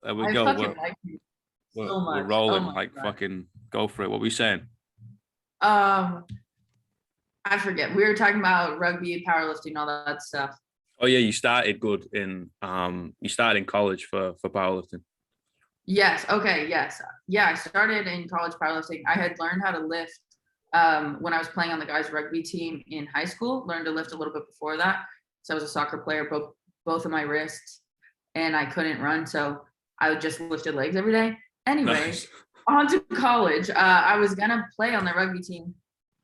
There we I go. fucking like you so We're much. Oh rolling. my Like God. fucking go for it. What were we saying? Um, I forget. We were talking about rugby, powerlifting, all that stuff. Oh yeah, you started good in you started in college for powerlifting. Yes. Okay. Yes. Yeah. I started in college powerlifting. I had learned how to lift when I was playing on the guys' rugby team in high school. Learned to lift a little bit before that. So I was a soccer player, both of my wrists, and I couldn't run, so I just lifted legs every day. Anyway, Nice. on to college. I was gonna play on the rugby team,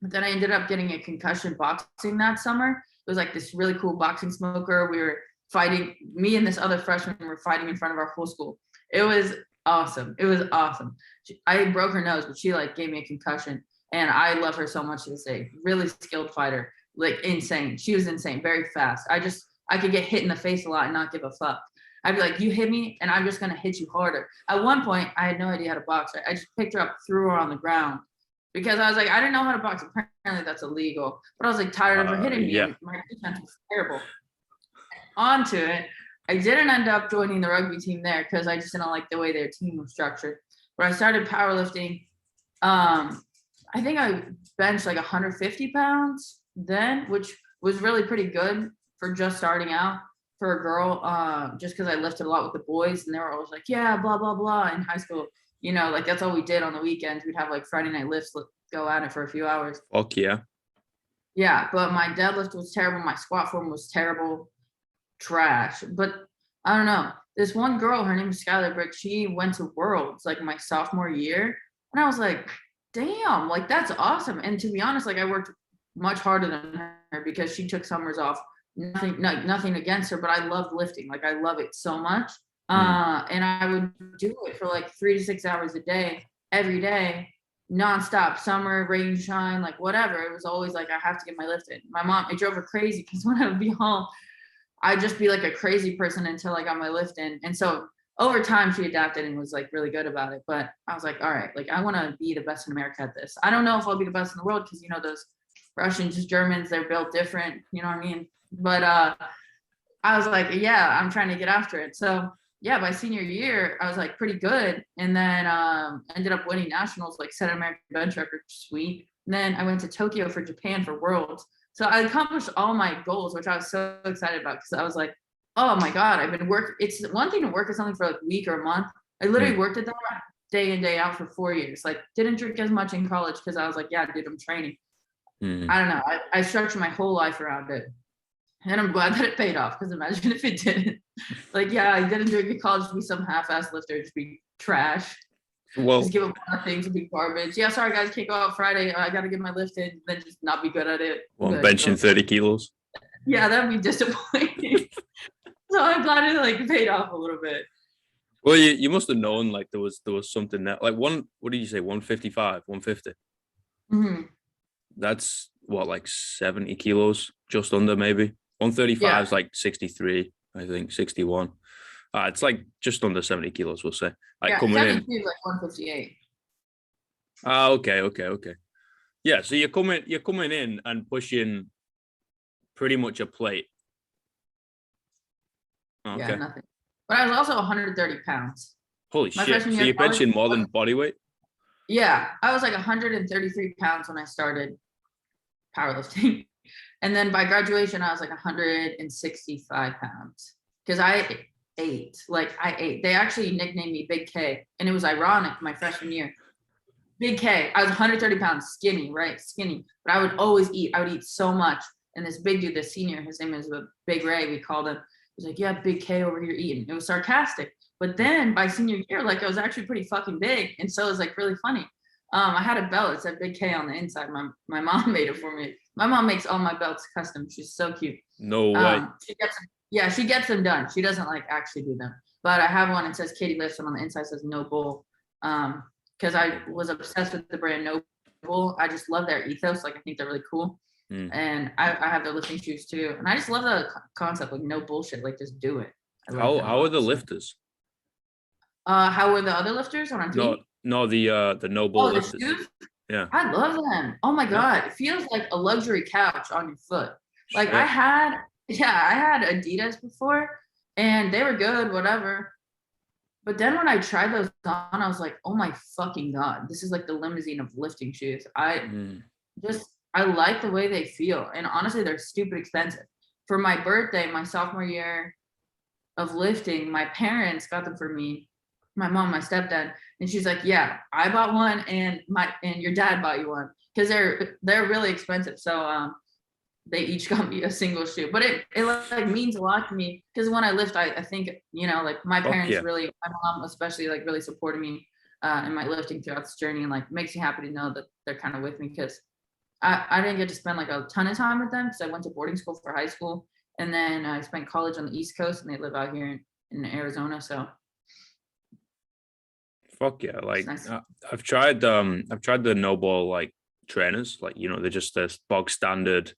but then I ended up getting a concussion boxing that summer. It was like this really cool boxing smoker. We were fighting. Me and this other freshman were fighting in front of our whole school. It was awesome. It was awesome. I broke her nose, but she like gave me a concussion, and I love her so much to this day. Really skilled fighter, like insane. She was insane, very fast. I could get hit in the face a lot and not give a fuck. I'd be like, you hit me, and I'm just gonna hit you harder. At one point, I had no idea how to box. I just picked her up, threw her on the ground because I was like, I didn't know how to box. Apparently, that's illegal. But I was like tired of her hitting me. Yeah. And my defense was terrible. On to it. I didn't end up joining the rugby team there because I just didn't like the way their team was structured. But I started powerlifting. I think I benched like 150 pounds then, which was really pretty good for just starting out for a girl, just because I lifted a lot with the boys and they were always like, yeah, blah, blah, blah in high school. You know, like that's all we did on the weekends. We'd have like Friday night lifts, go at it for a few hours. Fuck yeah. Yeah, but my deadlift was terrible. My squat form was terrible. Trash. But I don't know. This one girl, her name is Skylar Brick, she went to Worlds like my sophomore year. And I was like, damn, like that's awesome. And to be honest, like I worked much harder than her because she took summers off. Nothing against her, but I love lifting. Like I love it so much. And I would do it for like 3 to 6 hours a day, every day, nonstop, summer, rain, shine, like whatever. It was always like, I have to get my lift in. My mom, it drove her crazy because when I would be home, I'd just be like a crazy person until I got my lift in. And so over time, she adapted and was like really good about it. But I was like, all right, like I want to be the best in America at this. I don't know if I'll be the best in the world because, you know, those Russians, Germans, they're built different. You know what I mean? But I was like, yeah, I'm trying to get after it. So yeah, by senior year, I was like pretty good. And then ended up winning nationals, like set an American bench record, sweet. And then I went to Tokyo for Japan for Worlds. So I accomplished all my goals, which I was so excited about because I was like, oh my God, I've been working. It's one thing to work at something for like a week or a month. I literally worked at that day in, day out for 4 years. Like didn't drink as much in college because I was like, yeah, dude, I'm training. I don't know. I structured my whole life around it. And I'm glad that it paid off because imagine if it didn't. Like, yeah, I didn't drink in college to be some half-ass lifter, just be trash. Well, just give up a lot of things to be garbage. Yeah, sorry guys, can't go out Friday. I got to get my lift in, then just not be good at it. well, I'm benching 30 kilos. Yeah, that'd be disappointing. So I'm glad it like paid off a little bit. Well, you must have known like there was something that like what did you say, 155, 150? Mm-hmm. That's what, like 70 kilos, just under maybe. 135 is like 63, I think, 61. It's like just under 70 kilos, we'll say. Like coming in. Is like 158. Okay. Yeah, so you're coming in and pushing pretty much a plate. Okay. Yeah, nothing. But I was also 130 pounds. Holy shit. So you're benching more than body weight? Yeah, I was like 133 pounds when I started powerlifting. And then by graduation, I was like 165 pounds because I ate. They actually nicknamed me Big K. And it was ironic my freshman year. Big K. I was 130 pounds, skinny, right? Skinny. But I would always eat. I would eat so much. And this big dude, the senior, his name is Big Ray, we called him. He was like, yeah, Big K over here eating. It was sarcastic. But then by senior year, like I was actually pretty fucking big. And so it was like really funny. I had a belt. It said Big K on the inside. My mom made it for me. My mom makes all my belts custom. She's so cute. No way. She gets them done. She doesn't like actually do them. But I have one. It says Katie lifts, and on the inside says No Bull. Because I was obsessed with the brand No Bull. I just love their ethos. Like I think they're really cool. And I have their lifting shoes too. And I just love the concept, like no bullshit. Like just do it. How are the lifters? How were the other lifters on our team? No, the No Bull lifters. Shoes? Yeah. I love them. Oh my God. It feels like a luxury couch on your foot. Like Shit. I had Adidas before and they were good, whatever. But then when I tried those on, I was like, oh my fucking God, this is like the limousine of lifting shoes. I like the way they feel. And honestly, they're stupid expensive. For my birthday, my sophomore year of lifting, my parents got them for me, my mom, my stepdad, and she's like, yeah, I bought one and your dad bought you one because they're really expensive. So they each got me a single shoe, but it like means a lot to me because when I lift, I think, like my Fuck parents yeah. really, my mom especially, like really supported me in my lifting throughout this journey, and like makes me happy to know that they're kind of with me because I didn't get to spend like a ton of time with them because I went to boarding school for high school, and then I spent college on the East Coast, and they live out here in Arizona. So Fuck yeah. it's Like nice. I've tried the no ball like trainers, like they're just this bog standard.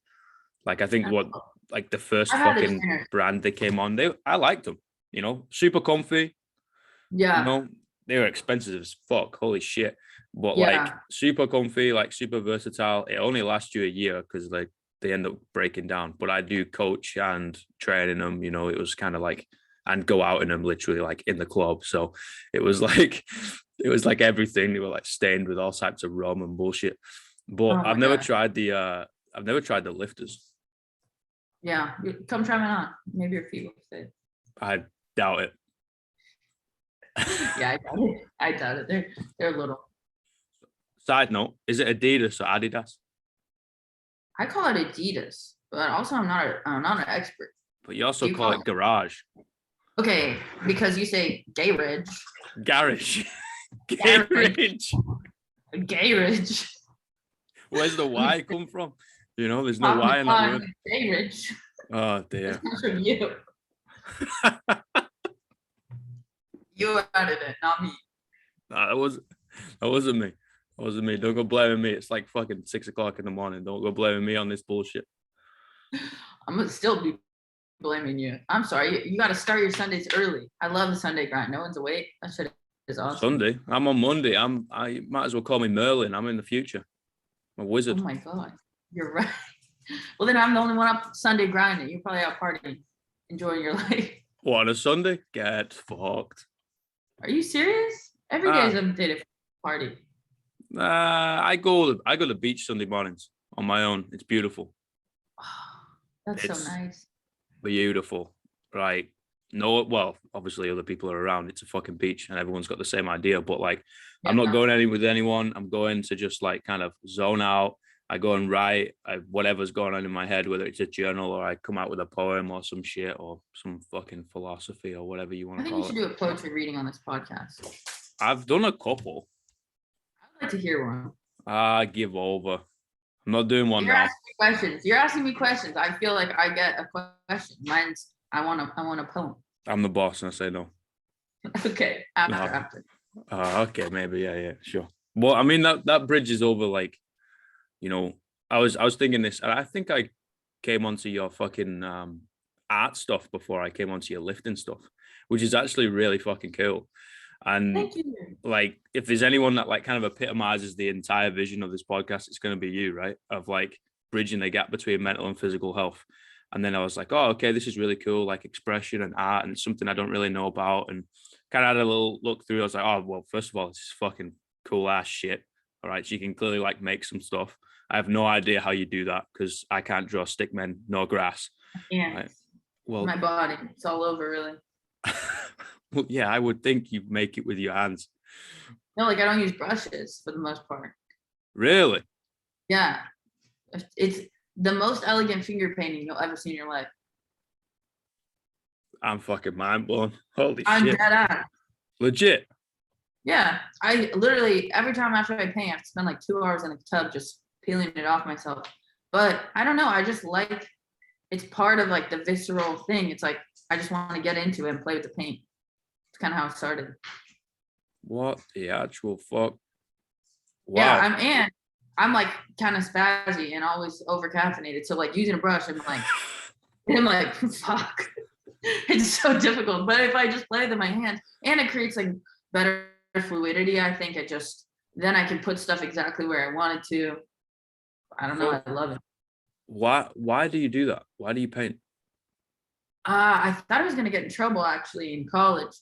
Like I think what like the first I've had the fucking trainers. brand they came on, I liked them, super comfy, you Yeah, know, they were expensive as fuck, holy shit. But like yeah, super comfy, like super versatile. It only lasts you a year because like they end up breaking down. But I do coach and train in them, it was kind of like and go out in them literally like in the club. So it was like everything. They were like stained with all types of rum and bullshit. But oh my God, I've never tried the lifters. yeah, come try mine on, maybe your feet will fit. I doubt it. Yeah, I doubt it. They're little. Side note, is it Adidas or Adidas? I call it Adidas, but also I'm not an expert. But you Do also you call call it Garage. it? Okay, because you say gay ridge. Garage. Garage. Garage. Garage. Where's the I'm Y come from? There's no talking Y to in that Con, word. gay ridge. Oh This dear. comes from you. You added it, not me. Nah, that wasn't me. That wasn't me. Don't go blaming me. It's like fucking 6 o'clock in the morning. Don't go blaming me on this bullshit. I'm gonna still be blaming you. I'm sorry. You got to start your Sundays early. I love the Sunday grind. No one's awake. That shit is awesome. Sunday. I'm on Monday. I might as well call me Merlin. I'm in the future. I'm a Oh wizard. my God. You're right. Well, then I'm the only one up Sunday grinding. You're probably out partying, enjoying your life. What, on a Sunday? Get fucked. Are you serious? Every day is a day to party. I go to the beach Sunday mornings on my own. It's beautiful. Oh, that's so It's nice. beautiful, right? No, well, obviously other people are around. It's a fucking beach, and everyone's got the same idea. But like, I'm not Yeah. going any with anyone. I'm going to just like kind of zone out. I go and write whatever's going on in my head, whether it's a journal or I come out with a poem or some shit or some fucking philosophy or whatever you want I to think you call should it. do a poetry reading on this podcast. I've done a couple. I'd like to hear one. I give over. I'm not doing one You're now. asking me questions. You're asking me questions. I feel like I get a question. Mine's I want a poem. I'm the boss, and I say no. Okay, No. after. Okay, maybe, yeah, sure. Well, I mean that bridge is over. Like, I was thinking this, and I think I came onto your fucking art stuff before I came onto your lifting stuff, which is actually really fucking cool. And Thank you. like, if there's anyone that like kind of epitomizes the entire vision of this podcast, it's going to be you, right? Of like bridging the gap between mental and physical health. And then I was like, oh, okay, this is really cool, like expression and art, and it's something I don't really know about. And kind of had a little look through. I was like, oh, well, first of all, this is fucking cool ass shit. All right, so you can clearly like make some stuff. I have no idea how you do that because I can't draw stickmen nor grass. Yeah, Right? Well, my body. It's all over, really. well, yeah, I would think you make it with your hands. No, like I don't use brushes for the most part. Really? Yeah, it's the most elegant finger painting you'll ever see in your life. I'm fucking mind blown. Holy I'm shit. dead on. Legit. Yeah, I literally every time after I paint, I have to spend like 2 hours in the tub just peeling it off myself. But I don't know. I just like it's part of like the visceral thing. It's like I just want to get into it and play with the paint. It's kind of how it started. What the actual fuck? Yeah, Wow. I'm like kind of spazzy and always over caffeinated. So like using a brush, I'm like fuck. It's so difficult. But if I just play with my hands and it creates like better fluidity, I think then I can put stuff exactly where I want it to. I don't know. I love it. Why do you do that? Why do you paint? I thought I was gonna get in trouble actually in college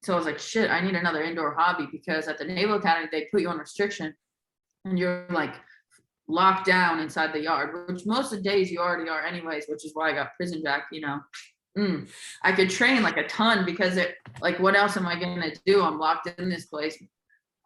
So I was like, shit, I need another indoor hobby, because at the Naval Academy, they put you on restriction and you're like locked down inside the yard, which most of the days you already are anyways, which is why I got prison jack, you know. I could train like a ton, because like, what else am I going to do? I'm locked in this place.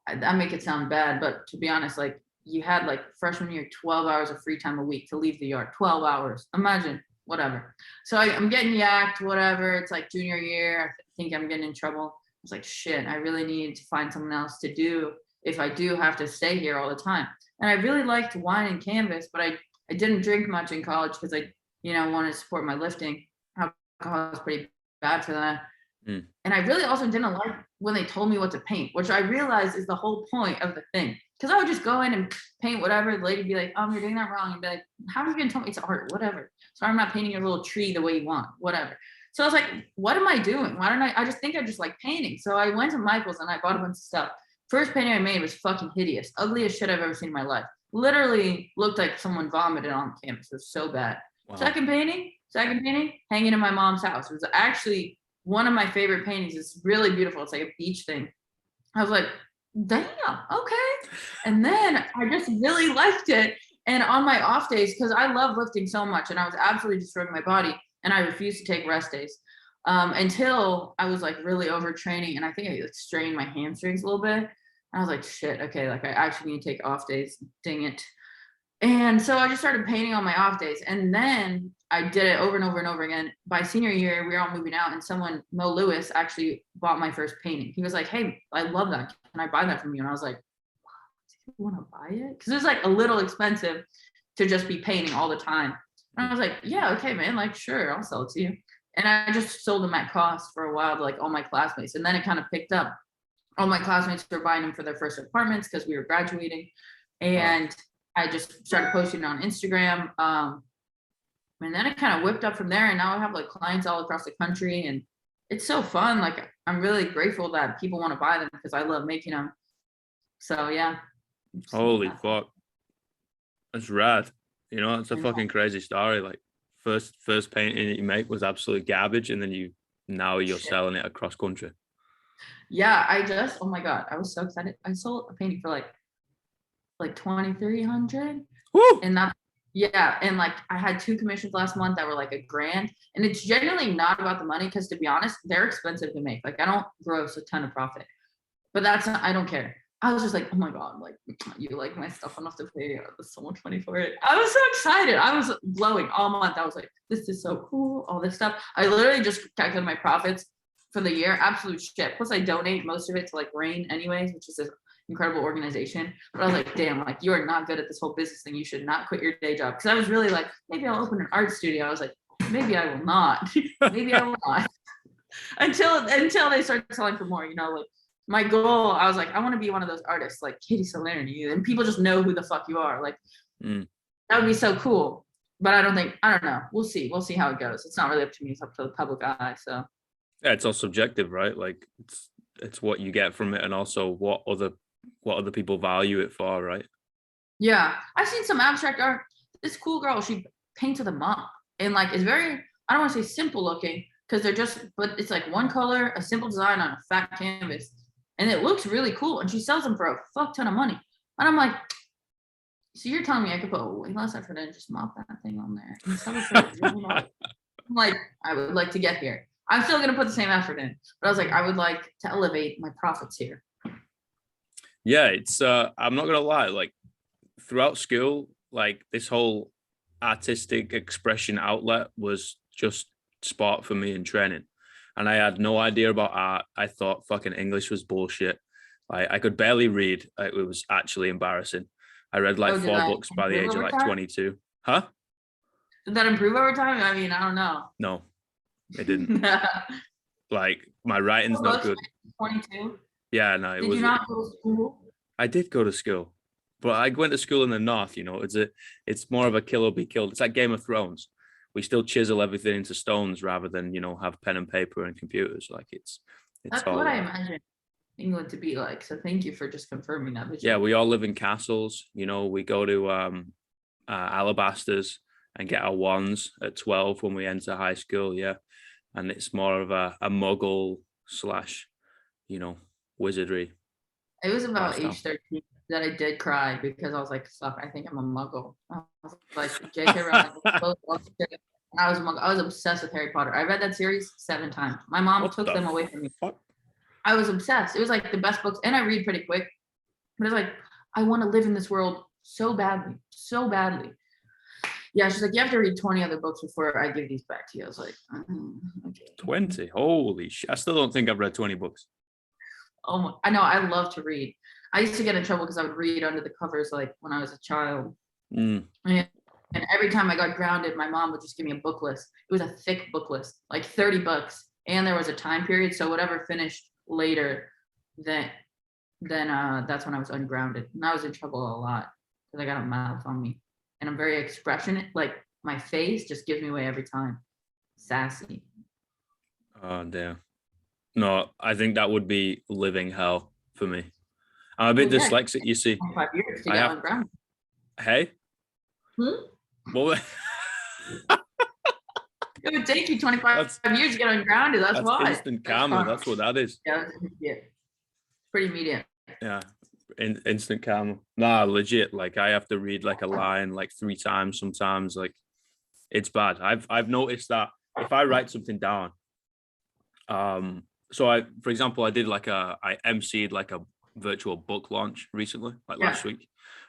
I make it sound bad, but to be honest, like, you had like freshman year 12 hours of free time a week to leave the yard. 12 hours, imagine, whatever. So I'm getting yacked, whatever. It's like junior year, I think I'm getting in trouble. I was like, shit, I really need to find something else to do if I do have to stay here all the time. And I really liked wine and canvas, but I didn't drink much in college because I, you know, wanted to support my lifting. Alcohol is pretty bad for that. And I really also didn't like when they told me what to paint, which I realized is the whole point of the thing. Because I would just go in and paint whatever. The lady would be like, you're doing that wrong. And be like, how are you going to tell me it's art? Whatever. So I'm not painting a little tree the way you want, whatever. So I was like, what am I doing? Why don't I just think I just like painting. So I went to Michael's and I bought a bunch of stuff. First painting I made was fucking hideous. Ugliest shit I've ever seen in my life. Literally looked like someone vomited on the canvas. It was so bad. Wow. Second painting, hanging in my mom's house. It was actually one of my favorite paintings. It's really beautiful. It's like a beach thing. I was like, damn, okay. And then I just really liked it. And on my off days, because I love lifting so much and I was absolutely destroying my body, and I refused to take rest days until I was like really overtraining. And I think I like strained my hamstrings a little bit. I was like, shit, okay, like I actually need to take off days, dang it. And so I just started painting on my off days. And then I did it over and over and over again. By senior year, we were all moving out, and Mo Lewis, actually bought my first painting. He was like, hey, I love that. Can I buy that from you? And I was like, do you want to buy it? Because it was like a little expensive to just be painting all the time. And I was like, yeah, okay, man, like, sure, I'll sell it to you. And I just sold them at cost for a while to like all my classmates. And then it kind of picked up. All my classmates were buying them for their first apartments because we were graduating. And I just started posting on Instagram. And then it kind of whipped up from there. And now I have like clients all across the country. And it's so fun. Like, I'm really grateful that people want to buy them because I love making them. So, yeah. Holy fuck. That's rad. You know, it's a fucking crazy story. Like, first painting that you make was absolute garbage. And then now you're selling it across country. Yeah, oh my God, I was so excited. I sold a painting for like 2,300. Woo! And that's, yeah. And like, I had 2 commissions last month that were like $1,000. And it's generally not about the money, because to be honest, they're expensive to make. Like, I don't gross a ton of profit, but I don't care. I was just like, oh my God, like, you like my stuff enough to pay so much money for it. I was so excited. I was glowing all month. I was like, this is so cool, all this stuff. I literally just calculated my profits for the year. Absolute shit. Plus I donate most of it to like RAIN anyways, which is an incredible organization. But I was like, damn, like, you are not good at this whole business thing. You should not quit your day job. Because I was really like, maybe I'll open an art studio. I was like, maybe I will not. Maybe I will not. until they start selling for more, you know, like, my goal, I was like, I want to be one of those artists like Katie Salerni, and people just know who the fuck you are. Like, that would be so cool. But I don't know. We'll see how it goes. It's not really up to me. It's up to the public eye. So yeah, it's all subjective, right? Like, it's what you get from it, and also what other people value it for, right? Yeah, I've seen some abstract art. This cool girl, she paints with a mop, and like, it's very, I don't want to say simple looking, because but it's like one color, a simple design on a fat canvas. And it looks really cool. And she sells them for a fuck ton of money. And I'm like, so you're telling me I could put way less effort in and just mop that thing on there and sell it for I'm like, I would like to get here. I'm still going to put the same effort in. But I was like, I would like to elevate my profits here. Yeah, it's, I'm not going to lie. Like, throughout school, like, this whole artistic expression outlet was just sport for me in training. And I had no idea about art. I thought fucking English was bullshit. Like, I could barely read. It was actually embarrassing. I read like 4 books by the age of like 22. Huh? Did that improve over time? I mean, I don't know. No, it didn't. Like, my writing's not good. 22? Yeah, no. Did you not go to school? I did go to school, but I went to school in the north. You know, it's more of a kill or be killed. It's like Game of Thrones. We still chisel everything into stones rather than, you know, have pen and paper and computers. Like, it's that's all, what I imagine England to be like. So thank you for just confirming that. Yeah, we all live in castles. You know, we go to Alabasters and get our wands at 12 when we enter high school. Yeah, and it's more of a Muggle / wizardry. It was about lifestyle. age 13 that I did cry because I was like, fuck, I think I'm a muggle. I was like, J.K. Rowling. And I was a muggle. I was obsessed with Harry Potter. I read that series 7 times. My mom took them away from me. Fuck? I was obsessed. It was like the best books, and I read pretty quick. But it's like, I want to live in this world so badly, so badly. Yeah, she's like, you have to read 20 other books before I give these back to you. I was like, okay. 20? Holy shit. I still don't think I've read 20 books. Oh, I know. I love to read. I used to get in trouble because I would read under the covers like when I was a child. And every time I got grounded, my mom would just give me a book list. It was a thick book list, like 30 books. And there was a time period. So whatever finished later, then that's when I was ungrounded. And I was in trouble a lot because I got a mouth on me. And I'm very expressionate. Like my face just gives me away every time. Sassy. Oh, damn. No, I think that would be living hell for me. I'm a bit dyslexic, you see. 5 years to get ungrounded. Hey? Well, it would take you 25 years to get ungrounded. That's why. Instant karma. That's what that is. Yeah. Pretty immediate. Yeah. Instant karma. Nah, legit. Like I have to read like a line like 3 times sometimes. Like it's bad. I've noticed that if I write something down, so for example, I emceed like a virtual book launch recently, like last week,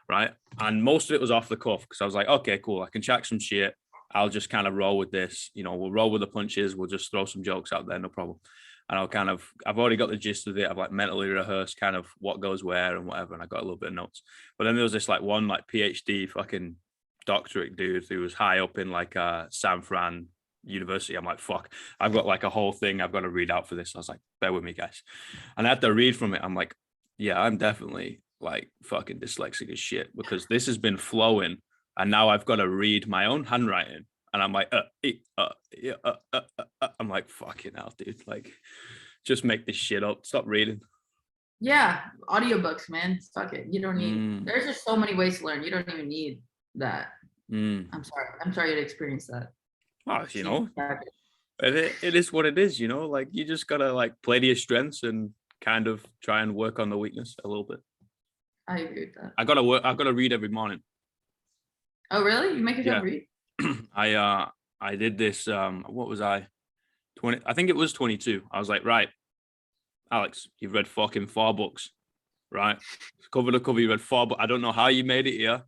right? And most of it was off the cuff because I was like, okay, cool, I can chat some shit. I'll just kind of roll with this, we'll roll with the punches. We'll just throw some jokes out there, no problem. And I've already got the gist of it. I've like mentally rehearsed kind of what goes where and whatever. And I got a little bit of notes. But then there was this like one like PhD fucking doctorate dude who was high up in like San Fran University. I'm like, fuck, I've got like a whole thing I've got to read out for this. I was like, bear with me, guys. And I had to read from it. I'm like, yeah, I'm definitely like fucking dyslexic as shit because this has been flowing and now I've got to read my own handwriting. And I'm like, I'm like, fucking hell, dude. Like, just make this shit up. Stop reading. Yeah, audiobooks, man. Fuck it. You don't need. There's just so many ways to learn. You don't even need that. I'm sorry you to experience that. Oh, it is what it is. Like you just gotta like play to your strengths and kind of try and work on the weakness a little bit. I agree with that. I've got to read every morning. Oh, really? You make yourself read? I did this. What was I? 20. I think it was 22. I was like, right, Alex, you've read fucking 4 books, right? Cover to cover, you read 4 books. I don't know how you made it here.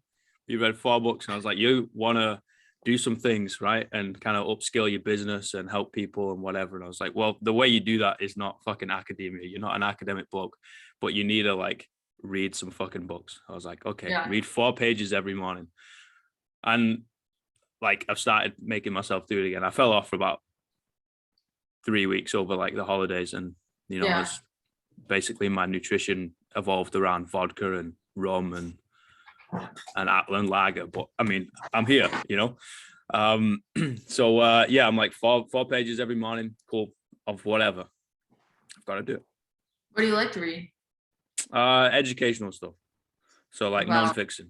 You read 4 books, and I was like, you want to do some things, right? And kind of upskill your business and help people and whatever. And I was like, well, the way you do that is not fucking academia. You're not an academic bloke, but you need to like read some fucking books. I was like, okay, read 4 pages every morning. And like I've started making myself do it again. I fell off for about 3 weeks over like the holidays, and it was basically my nutrition evolved around vodka and rum and Atlan lager. But I mean, I'm here, So I'm like 4 pages every morning, cool, of whatever. I've got to do it. What do you like to read? Educational stuff. So like nonfiction.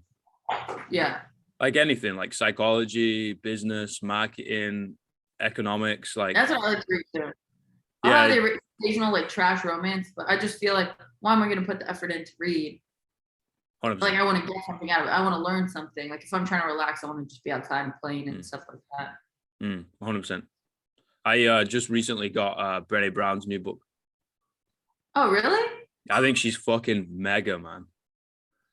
Yeah. Like anything, like psychology, business, marketing, economics, like that's what I like to read too. Yeah, the occasional like trash romance, but I just feel like, why am I going to put the effort in to read? 100%. Like I want to get something out of it. I want to learn something. Like if I'm trying to relax, I want to just be outside and playing and stuff like that. 100%. I just recently got Brené Brown's new book. Oh, really? I think she's fucking mega, man.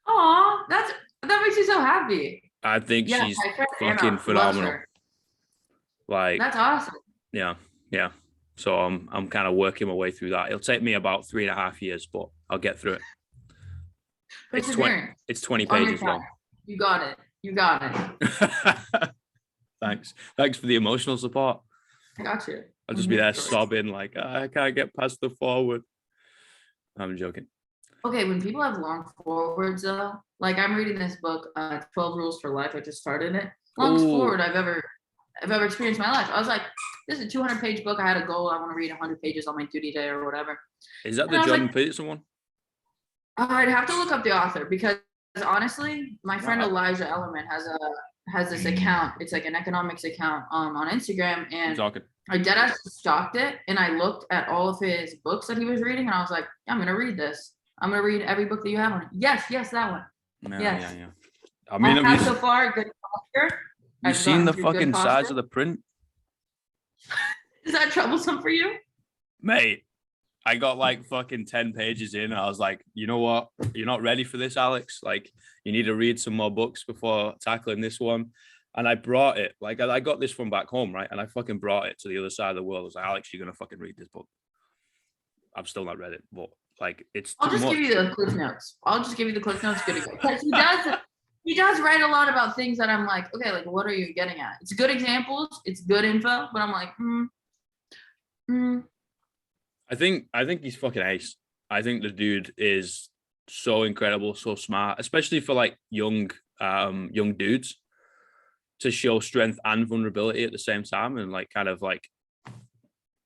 Aw, that makes you so happy. I think she's fucking phenomenal. Like that's awesome. Yeah. So I'm kind of working my way through that. It'll take me about 3.5 years, but I'll get through it. It's 20 pages long. You got it. Thanks for the emotional support. I got you. I'll just be there sobbing like, I can't get past the forward. I'm joking. Okay, when people have long forwards though, like I'm reading this book, 12 Rules for Life. I just started it. Longest forward I've ever experienced in my life. I was like, this is a 200-page book. I had a goal. I want to read 100 pages on my duty day or whatever. Is that the Jordan Peterson one? I'd have to look up the author because honestly, my friend Elijah Ellerman has this account. It's like an economics account on Instagram, and I deadass stalked it, and I looked at all of his books that he was reading, and I was like, yeah, I'm gonna read this. I'm gonna read every book that you have on it. Yes, that one. Yes. Yeah. I I mean, have so far good posture. you I've seen gotten the through good fucking size posture. of the print, Is that troublesome for you? mate? I got like fucking 10 pages in. And I was like, you know what? You're not ready for this, Alex. Like, you need to read some more books before tackling this one. And I brought it. Like, I got this from back home, right? And I fucking brought it to the other side of the world. I was like, Alex, you're going to fucking read this book. I've still not read it, but like, it's too I'll just much. give you the cliff notes. Good to go. Because he does write a lot about things that I'm like, okay, like what are you getting at? It's good examples, it's good info, but I'm like, I think he's fucking ace. I think the dude is so incredible, so smart, especially for like young dudes to show strength and vulnerability at the same time and like kind of like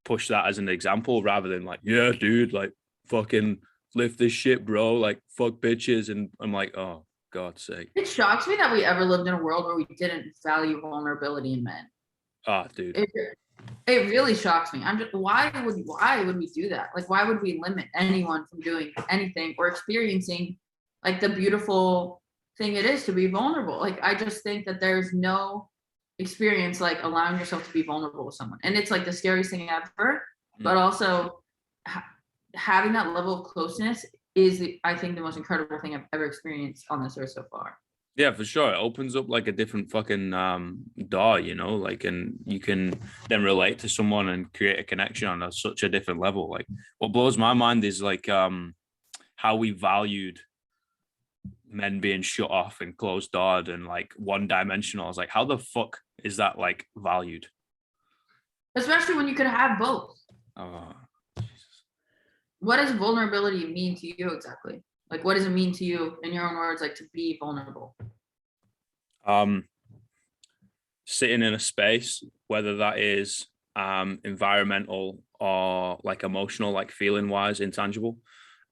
push that as an example rather than like, yeah, dude, like fucking lift this shit, bro, like fuck bitches. And I'm like, oh, God's sake. It shocks me that we ever lived in a world where we didn't value vulnerability in men. Ah, dude. It really shocks me. I'm just why would we do that? Like why would we limit anyone from doing anything or experiencing like the beautiful thing it is to be vulnerable? Like I just think that there's no experience like allowing yourself to be vulnerable with someone. And it's like the scariest thing ever, but also having that level of closeness is I think the most incredible thing I've ever experienced on this earth so far. Yeah, for sure. It opens up like a different fucking door, you know, like, and you can then relate to someone and create a connection on such a different level. Like, what blows my mind is like how we valued men being shut off and closed doored and like one dimensional. I was like, how the fuck is that like valued? Especially when you could have both. Oh, what does vulnerability mean to you exactly? Like, what does it mean to you in your own words, like to be vulnerable? Sitting in a space, whether that is environmental or like emotional, like feeling wise, intangible,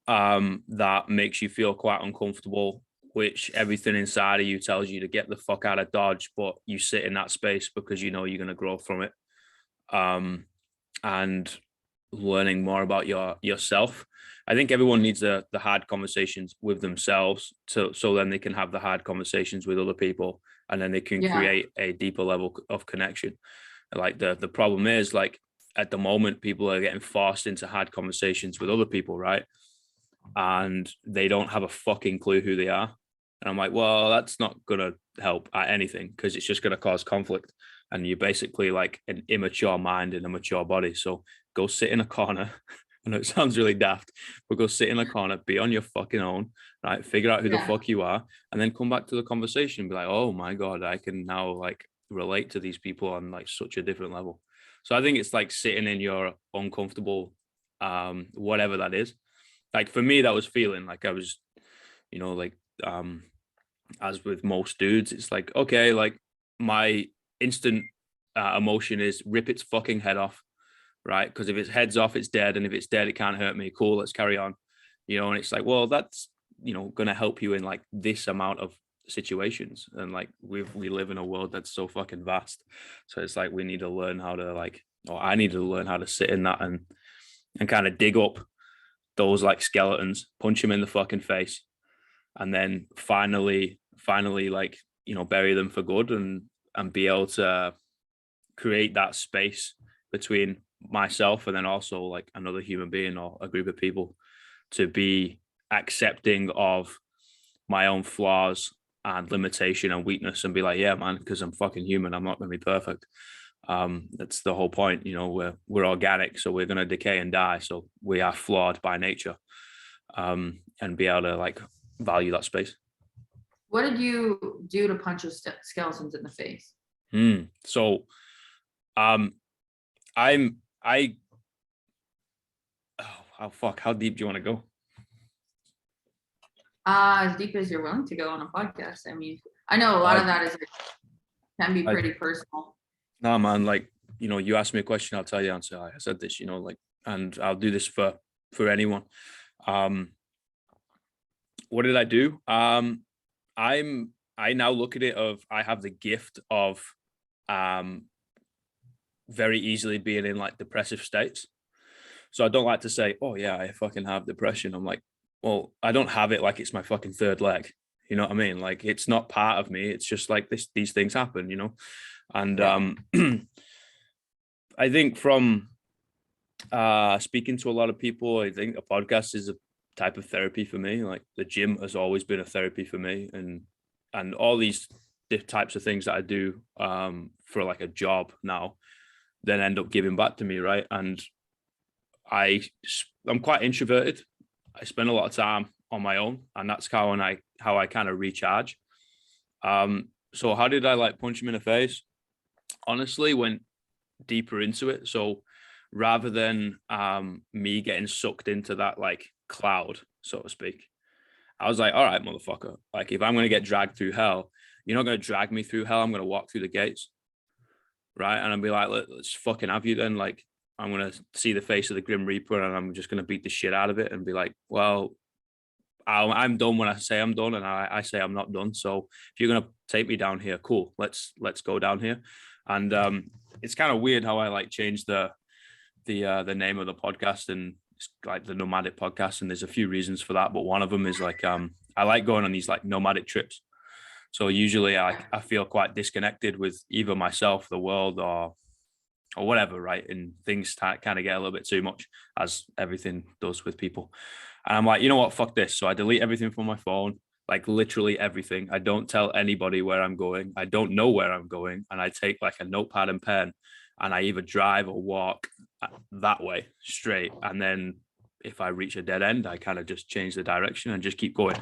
that makes you feel quite uncomfortable, which everything inside of you tells you to get the fuck out of Dodge, but you sit in that space because you know you're going to grow from it. And learning more about yourself. I think everyone needs the hard conversations with themselves so then they can have the hard conversations with other people and then they can create a deeper level of connection. Like the problem is like at the moment people are getting forced into hard conversations with other people, right? And they don't have a fucking clue who they are. And I'm like, well, that's not gonna help at anything because it's just gonna cause conflict. And you're basically like an immature mind in a mature body. So go sit in a corner. I know it sounds really daft, but go sit in a corner, be on your fucking own, right? Figure out who the fuck you are, and then come back to the conversation and be like, oh my God, I can now like relate to these people on like such a different level. So I think it's like sitting in your uncomfortable, whatever that is. Like for me, that was feeling like I was, you know, like as with most dudes, it's like, okay, like my instant emotion is rip its fucking head off, right? Because if its head's off, it's dead, and if it's dead, it can't hurt me. Cool, let's carry on, you know. And it's like, well, that's going to help you in like this amount of situations, and like we live in a world that's so fucking vast, so it's like we need to learn how to like, or I need to learn how to sit in that and kind of dig up those like skeletons, punch them in the fucking face, and then finally like bury them for good and be able to create that space between myself and then also like another human being or a group of people to be accepting of my own flaws and limitation and weakness and be like, yeah, man, because I'm fucking human. I'm not going to be perfect. That's the whole point. We're organic, so we're going to decay and die. So we are flawed by nature, and be able to like value that space. What did you do to punch your skeletons in the face? So, how deep do you want to go? As deep as you're willing to go on a podcast. I mean, I know a lot of that can be pretty personal. No, man, like, you ask me a question, I'll tell you the answer. I said this, like, and I'll do this for anyone. What did I do? I now look at it I have the gift of very easily being in like depressive states. So I don't like to say, oh yeah, I fucking have depression. I'm like, well, I don't have it like it's my fucking third leg. You know what I mean? Like it's not part of me. It's just like these things happen, you know? And I think from speaking to a lot of people, I think a podcast is a type of therapy for me. Like the gym has always been a therapy for me, and all these types of things that I do for like a job now then end up giving back to me, right? And I'm quite introverted. I spend a lot of time on my own, and that's how I kind of recharge. So how did I like punch him in the face? Honestly, went deeper into it. So rather than me getting sucked into that like cloud, so to speak, I was like, all right, motherfucker. Like if I'm gonna get dragged through hell, you're not gonna drag me through hell. I'm gonna walk through the gates, right? And I'll be like, let's fucking have you then. Like I'm gonna see the face of the Grim Reaper, and I'm just gonna beat the shit out of it and be like, well, I'm done when I say I'm done, and I say I'm not done. So if you're gonna take me down here, cool. Let's go down here. And it's kind of weird how I like changed the name of the podcast, and it's like the Nomadic Podcast. And there's a few reasons for that, but one of them is like I like going on these like nomadic trips. So usually I feel quite disconnected with either myself, the world, or whatever, right? And things kind of get a little bit too much, as everything does with people. And I'm like, you know what, fuck this. So I delete everything from my phone, like literally everything. I don't tell anybody where I'm going. I don't know where I'm going. And I take like a notepad and pen, and I either drive or walk that way straight. And then if I reach a dead end, I kind of just change the direction and just keep going.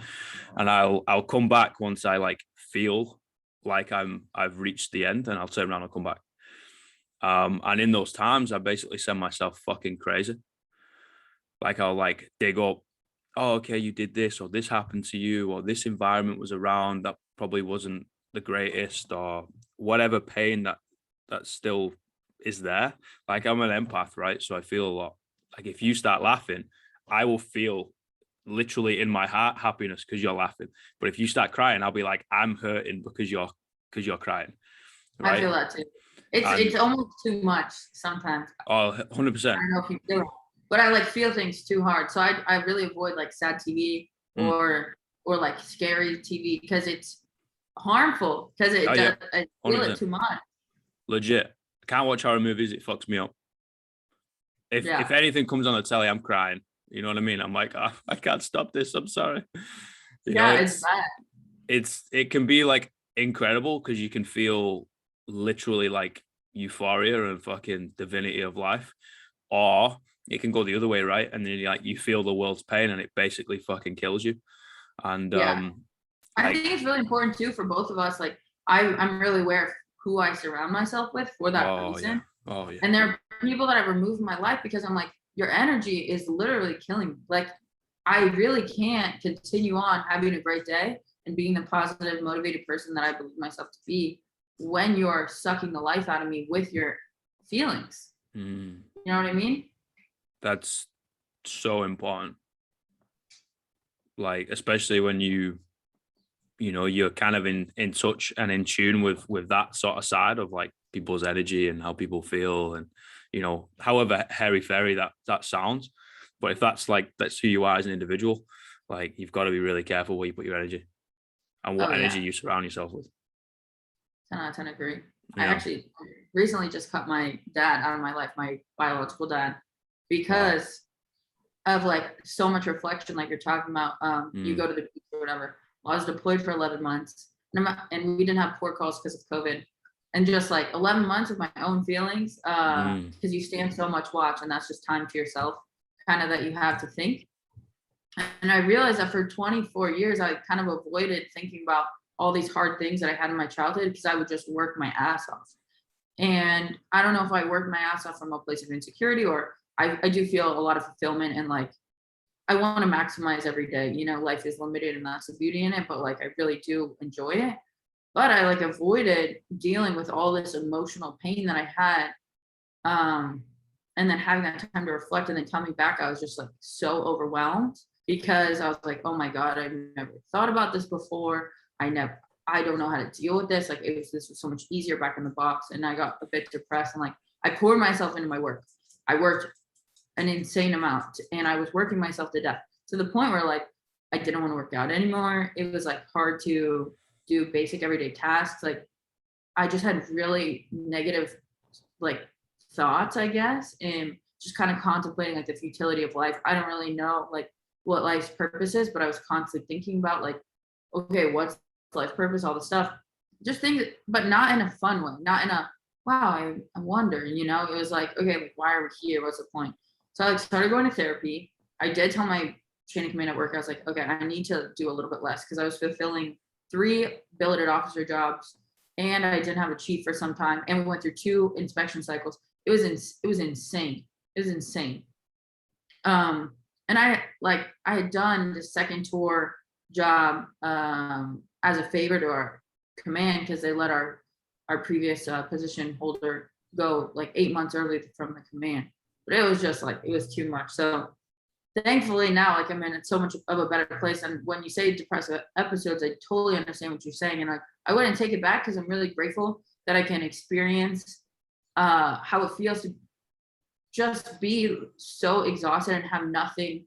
And I'll come back once I like feel like I've reached the end, and I'll turn around and come back. And in those times, I basically send myself fucking crazy. Like I'll like dig up, oh, okay, you did this, or this happened to you, or this environment was around that probably wasn't the greatest, or whatever pain that still is there. Like I'm an empath, right? So I feel a lot. Like if you start laughing, I will feel literally in my heart happiness because you're laughing. But if you start crying, I'll be like, I'm hurting because you're crying. Right? I feel that too. It's almost too much sometimes. Oh, 100%. I don't know if you feel it, but I like feel things too hard. So I really avoid like sad TV or like scary TV because it's harmful, because I feel it too much. Legit. I can't watch horror movies. It fucks me up. If anything comes on the telly, I'm crying. You know what I mean? I'm like, oh, I can't stop this. I'm sorry. It's bad. It can be like incredible because you can feel literally like euphoria and fucking divinity of life, or it can go the other way, right? And then you feel the world's pain, and it basically fucking kills you. And I think it's really important too for both of us. Like I'm really aware of who I surround myself with for that reason. Yeah. Oh yeah. And there are people that I've removed from my life because I'm like, your energy is literally killing me. Like I really can't continue on having a great day and being the positive, motivated person that I believe myself to be when you're sucking the life out of me with your feelings. You know what I mean? That's so important. Like, especially when you're kind of in touch and in tune with that sort of side of like people's energy and how people feel, and however hairy-fairy that sounds. But if that's who you are as an individual, like you've got to be really careful where you put your energy and what energy you surround yourself with. 10 out of 10 agree. Yeah. I actually recently just cut my dad out of my life, my biological dad, because of like so much reflection, like you're talking about. You go to the beach or whatever. I was deployed for 11 months, and we didn't have port calls because of COVID. And just like 11 months of my own feelings, because you stand so much watch, and that's just time to yourself, kind of that you have to think. And I realized that for 24 years, I kind of avoided thinking about all these hard things that I had in my childhood because I would just work my ass off. And I don't know if I worked my ass off from a place of insecurity, or I do feel a lot of fulfillment, and like I want to maximize every day. Life is limited, and that's the beauty in it, but like I really do enjoy it. But I like avoided dealing with all this emotional pain that I had. And then having that time to reflect, and then coming back, I was just like so overwhelmed because I was like, oh my God, I've never thought about this before. I don't know how to deal with this. Like this was so much easier back in the box. And I got a bit depressed and like I poured myself into my work. I worked an insane amount and I was working myself to death to the point where like I didn't want to work out anymore. It was like hard to do basic everyday tasks. Like I just had really negative like thoughts, I guess, and just kind of contemplating like the futility of life. I don't really know like what life's purpose is, but I was constantly thinking about like, okay, what's life's purpose, all the stuff, just things, but not in a fun way, not in a, wow, I wonder, you know, it was like, okay, like, why are we here? What's the point? So I like started going to therapy. I did tell my chain of command at work, I was like, okay, I need to do a little bit less because I was fulfilling 3 billeted officer jobs and I didn't have a chief for some time. And we went through 2 inspection cycles. It was insane. It was insane. And I had done the second tour job as a favor to our command because they let our previous position holder go like 8 months early from the command. But it was just like, it was too much. So thankfully now, like I'm in so much of a better place. And when you say depressive episodes, I totally understand what you're saying. And I wouldn't take it back because I'm really grateful that I can experience how it feels to just be so exhausted and have nothing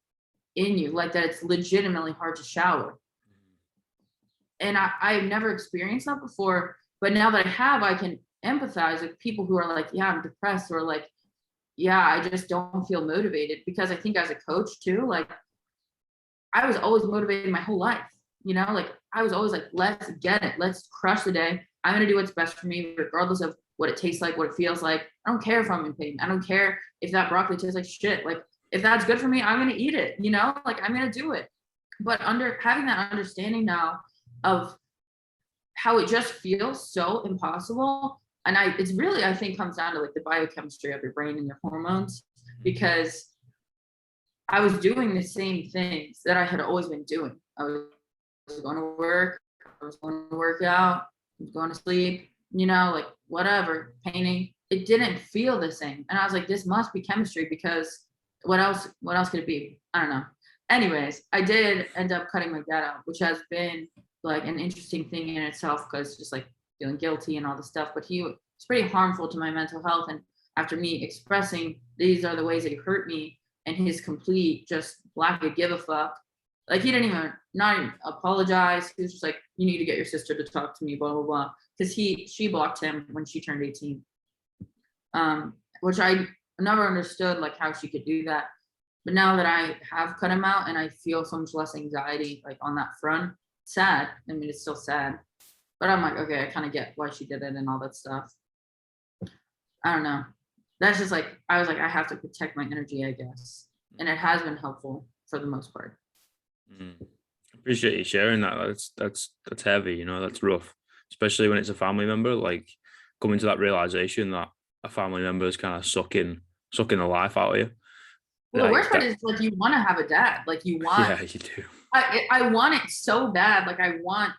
in you, like that it's legitimately hard to shower. And I've never experienced that before, but now that I have, I can empathize with people who are like, yeah, I'm depressed, or like, yeah, I just don't feel motivated. Because I think as a coach too, like I was always motivated my whole life, you know, like I was always like, let's get it, let's crush the day. I'm gonna do what's best for me, regardless of what it tastes like, what it feels like. I don't care if I'm in pain. I don't care if that broccoli tastes like shit. Like if that's good for me, I'm gonna eat it, you know, like I'm gonna do it. But having that understanding now of how it just feels so impossible. And it's really, I think, comes down to like the biochemistry of your brain and your hormones, because I was doing the same things that I had always been doing. I was going to work, I was going to work out, I was going to sleep, you know, like whatever, painting. It didn't feel the same. And I was like, this must be chemistry, because what else could it be? I don't know. Anyways, I did end up cutting my dad out, which has been like an interesting thing in itself, because just like feeling guilty and all this stuff. But he was pretty harmful to my mental health. And after me expressing these are the ways it hurt me, and his complete just lack of give a fuck, like he didn't even not even apologize. He was just like, you need to get your sister to talk to me, blah blah blah, because she blocked him when she turned 18, which I never understood, like how she could do that. But now that I have cut him out and I feel so much less anxiety like on that front, sad. I mean, it's still sad, but I'm like, okay, I kind of get why she did it and all that stuff. I don't know. That's just like, I was like, I have to protect my energy, I guess. And it has been helpful for the most part. Appreciate you sharing that. That's heavy, you know, that's rough, especially when it's a family member, like coming to that realization that a family member is kind of sucking the life out of you. Well, the worst part is like, you want to have a dad, like you want. Yeah, you do. I want it so bad. Like I want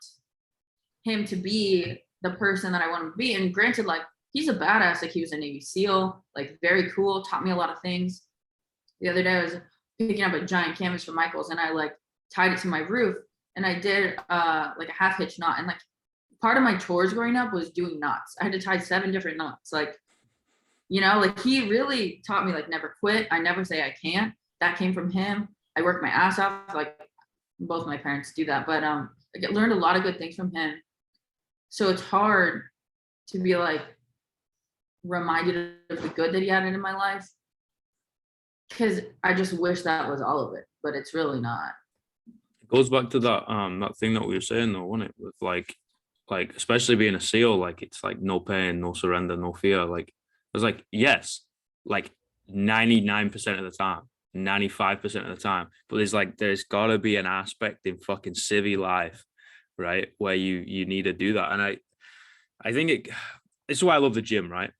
him to be the person that I want him to be. And granted, like he's a badass. Like he was a Navy SEAL, like very cool, taught me a lot of things. The other day I was picking up a giant canvas from Michael's and I like tied it to my roof and I did like a half hitch knot. And like part of my chores growing up was doing knots. I had to tie 7 different knots. Like, you know, like he really taught me like never quit. I never say I can't. That came from him. I worked my ass off. Like both my parents do that, but I learned a lot of good things from him. So it's hard to be like reminded of the good that he had in my life, because I just wish that was all of it, but it's really not. It goes back to that thing that we were saying though, wasn't it? With like especially being a SEAL, like it's like no pain, no surrender, no fear. Like it's like, yes, like 99% of the time, 95% of the time, but there's gotta be an aspect in fucking civvy life, right, where you need to do that. And I think it's why I love the gym, right?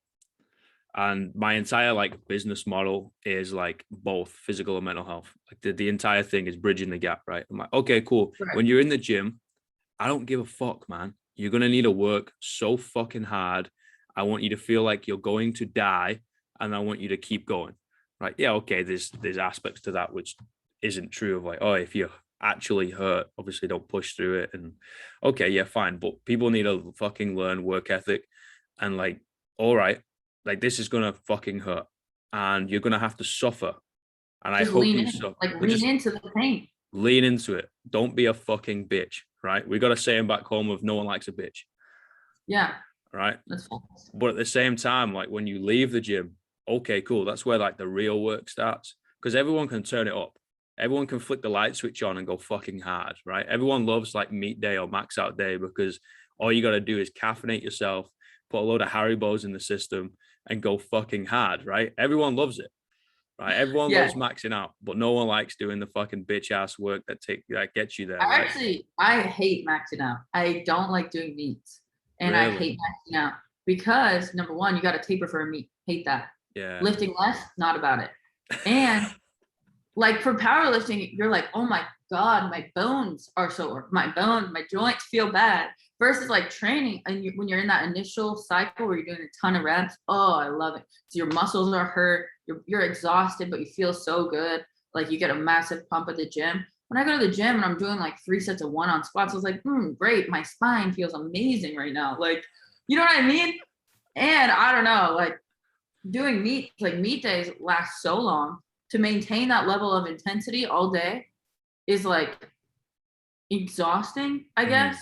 And my entire like business model is like both physical and mental health. Like the entire thing is bridging the gap, right? I'm like, okay, cool. Right. When you're in the gym, I don't give a fuck, man. You're gonna need to work so fucking hard. I want you to feel like you're going to die, and I want you to keep going. Right? Yeah, okay. There's aspects to that which isn't true of like, oh, if you're actually hurt, obviously don't push through it. And okay, yeah, fine. But people need to fucking learn work ethic and like, all right, Like, this is gonna fucking hurt, and you're gonna have to suffer. And Just I hope lean you in, suffer. like But lean just into the pain. lean into it. Don't be a fucking bitch, right? We got a saying back home of no one likes a bitch, Yeah, right? that's fine. But at the same time, like when you leave the gym, okay, cool. That's where like the real work starts, because everyone can turn it up. Everyone can flick the light switch on and go fucking hard, right? Everyone loves like meet day or max out day because all you got to do is caffeinate yourself, put a load of Haribos in the system and go fucking hard, right? Everyone loves it, right? Everyone Yeah, loves maxing out, but no one likes doing the fucking bitch ass work that gets you there, right? I hate maxing out. I don't like doing meets, and I Really? hate maxing out because number one, you got to taper for a meet. Hate that. Yeah. Lifting less, not about it. And like for powerlifting, you're like, oh my God, my bones are sore. My joints feel bad. Versus like training, and when you're in that initial cycle where you're doing a ton of reps, oh, I love it. So your muscles are hurt, you're exhausted, but you feel so good. Like you get a massive pump at the gym. When I go to the gym and I'm doing like 3 sets of 1 on squats, I was like, great, my spine feels amazing right now. Like, you know what I mean? And I don't know, like doing meet days last so long. To maintain that level of intensity all day is like exhausting, I guess.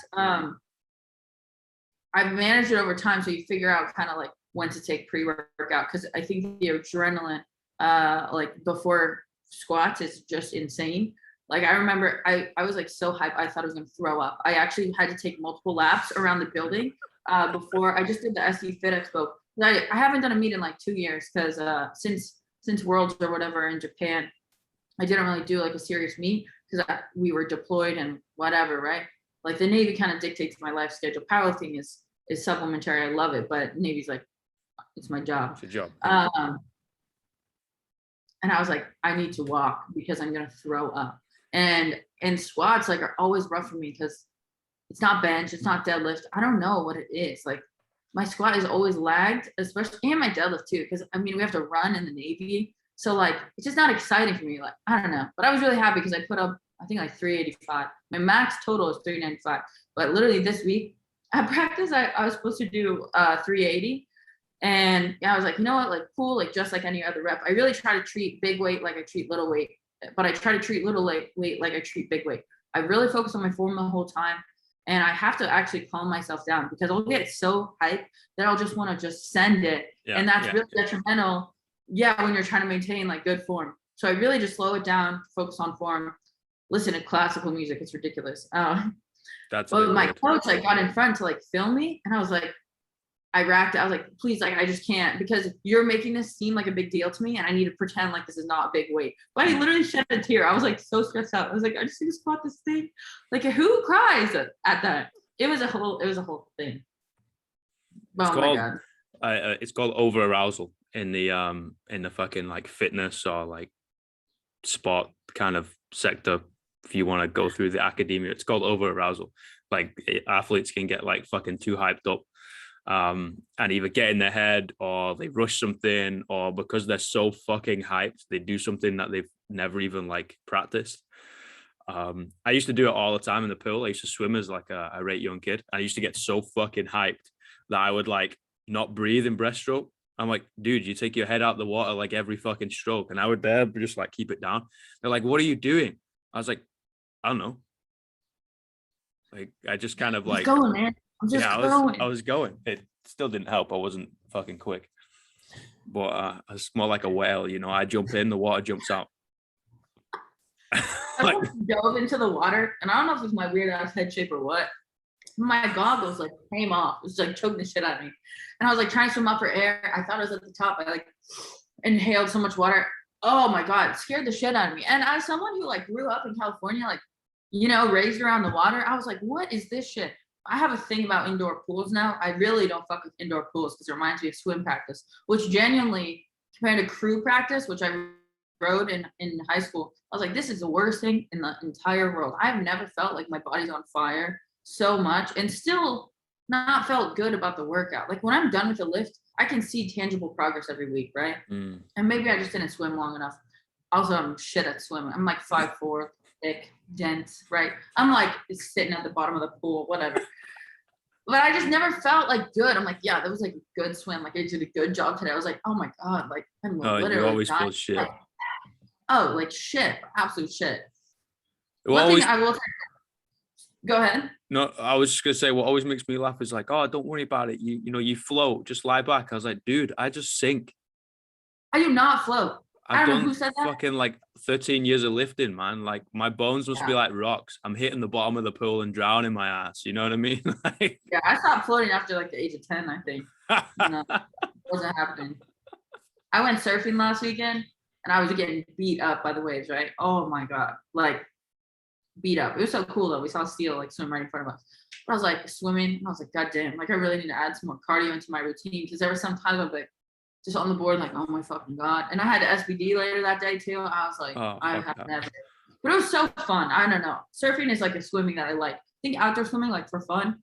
I've managed it over time, so you figure out kind of like when to take pre-workout, because I think the adrenaline like before squats is just insane. Like I remember I was like so hyped, I thought I was gonna throw up. I actually had to take multiple laps around the building before I just did the SE Fit Expo. I haven't done a meet in like 2 years because since Worlds or whatever in Japan, I didn't really do like a serious meet because we were deployed and whatever, right? Like the Navy kind of dictates my life schedule. Powerlifting is supplementary. I love it, but Navy's like, it's my job. It's a job. And I was like, I need to walk because I'm gonna throw up. And squats like are always rough for me because it's not bench, it's not deadlift. I don't know what it is. Like my squat is always lagged, especially and my deadlift too. Because I mean, we have to run in the Navy, so like it's just not exciting for me. Like I don't know, but I was really happy because I put up I think like 385. My max total is 395. But literally this week at practice, I was supposed to do 380. And yeah, I was like, you know what, like cool, like just like any other rep. I really try to treat big weight like I treat little weight, but I try to treat little weight like I treat big weight. I really focus on my form the whole time. And I have to actually calm myself down because I'll get so hyped that I'll just want to just send it. Yeah, and that's really detrimental. Yeah, when you're trying to maintain like good form. So I really just slow it down, focus on form, listen to classical music. It's ridiculous. That's but my coach like got in front to like film me, and I was like, I racked it. I was like, please, like, I just can't because you're making this seem like a big deal to me, and I need to pretend like this is not a big weight. But I literally shed a tear. I was like so stressed out. I was like, I just need to squat this thing. Like, who cries at that? It was a whole thing. It's called over arousal in the fucking like fitness or like sport kind of sector. If you want to go through the academia, it's called over arousal. Like athletes can get like fucking too hyped up. And either get in their head or they rush something, or because they're so fucking hyped, they do something that they've never even like practiced. I used to do it all the time in the pool. I used to swim as like a great young kid. I used to get so fucking hyped that I would like not breathe in breaststroke. I'm like, dude, you take your head out the water like every fucking stroke. And I would there just like keep it down. They're like, what are you doing? I was like, I don't know. Like I just kind of like going, man. I was going. It still didn't help. I wasn't fucking quick. But I was more like a whale, you know. I jump in, the water jumps out. I dove into the water, and I don't know if it's my weird ass head shape or what. My goggles like came off. It was like choking the shit out of me. And I was like trying to swim up for air. I thought I was at the top. I like inhaled so much water. Oh my God, it scared the shit out of me. And as someone who like grew up in California, like, you know, raised around the water, I was like, what is this shit? I have a thing about indoor pools now. I really don't fuck with indoor pools because it reminds me of swim practice, which genuinely, compared to crew practice, which I rode in high school, I was like, this is the worst thing in the entire world. I've never felt like my body's on fire so much and still not felt good about the workout. Like when I'm done with the lift, I can see tangible progress every week, right? And maybe I just didn't swim long enough. Also, I'm shit at swimming. I'm like 5'4", thick, dense, right? I'm like sitting at the bottom of the pool, whatever. But I just never felt like good. I'm like, yeah, that was like a good swim. Like I did a good job today. I was like, oh my God, like I'm You literally always dying. feel shit. Like, oh, like shit, absolute shit. What One thing always, I will say, go ahead. no, I was just gonna say what always makes me laugh is like, oh, don't worry about it. You know, you float, just lie back. I was like, dude, I just sink. I do not float. I I've don't know done who said that. fucking like 13 years of lifting, man. Like my bones must be Yeah. like rocks. I'm hitting the bottom of the pool and drowning my ass. You know what I mean? Like, Yeah, I stopped floating after like the age of 10, I think. No, it wasn't happening. I went surfing last weekend and I was getting beat up by the waves, right? Oh my God. Like beat up. It was so cool though. We saw Steel like swim right in front of us. But I was like swimming. And I was like, God damn, like I really need to add some more cardio into my routine because there were some times I was like just on the board, like, oh my fucking God. And I had SBD later that day too. I was like, oh, I fuck have that. never. But it was so fun. I don't know. Surfing is like a swimming that I like. I think outdoor swimming, like for fun,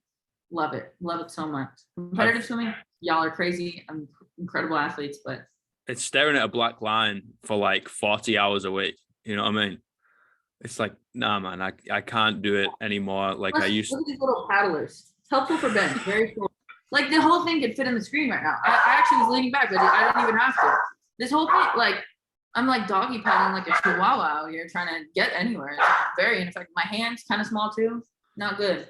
love it. Love it so much. Competitive swimming, y'all are crazy. I'm incredible athletes, but It's staring at a black line for like 40 hours a week. You know what I mean? It's like, nah, man, I can't do it anymore. Like I used. look at these little paddlers. It's helpful for bench. Very cool. Like the whole thing could fit in the screen right now. I actually was leaning back, but I didn't even have to. This whole thing, like, I'm like doggy paddling like a chihuahua out here trying to get anywhere. It's very ineffective. My hands kind of small too. Not good.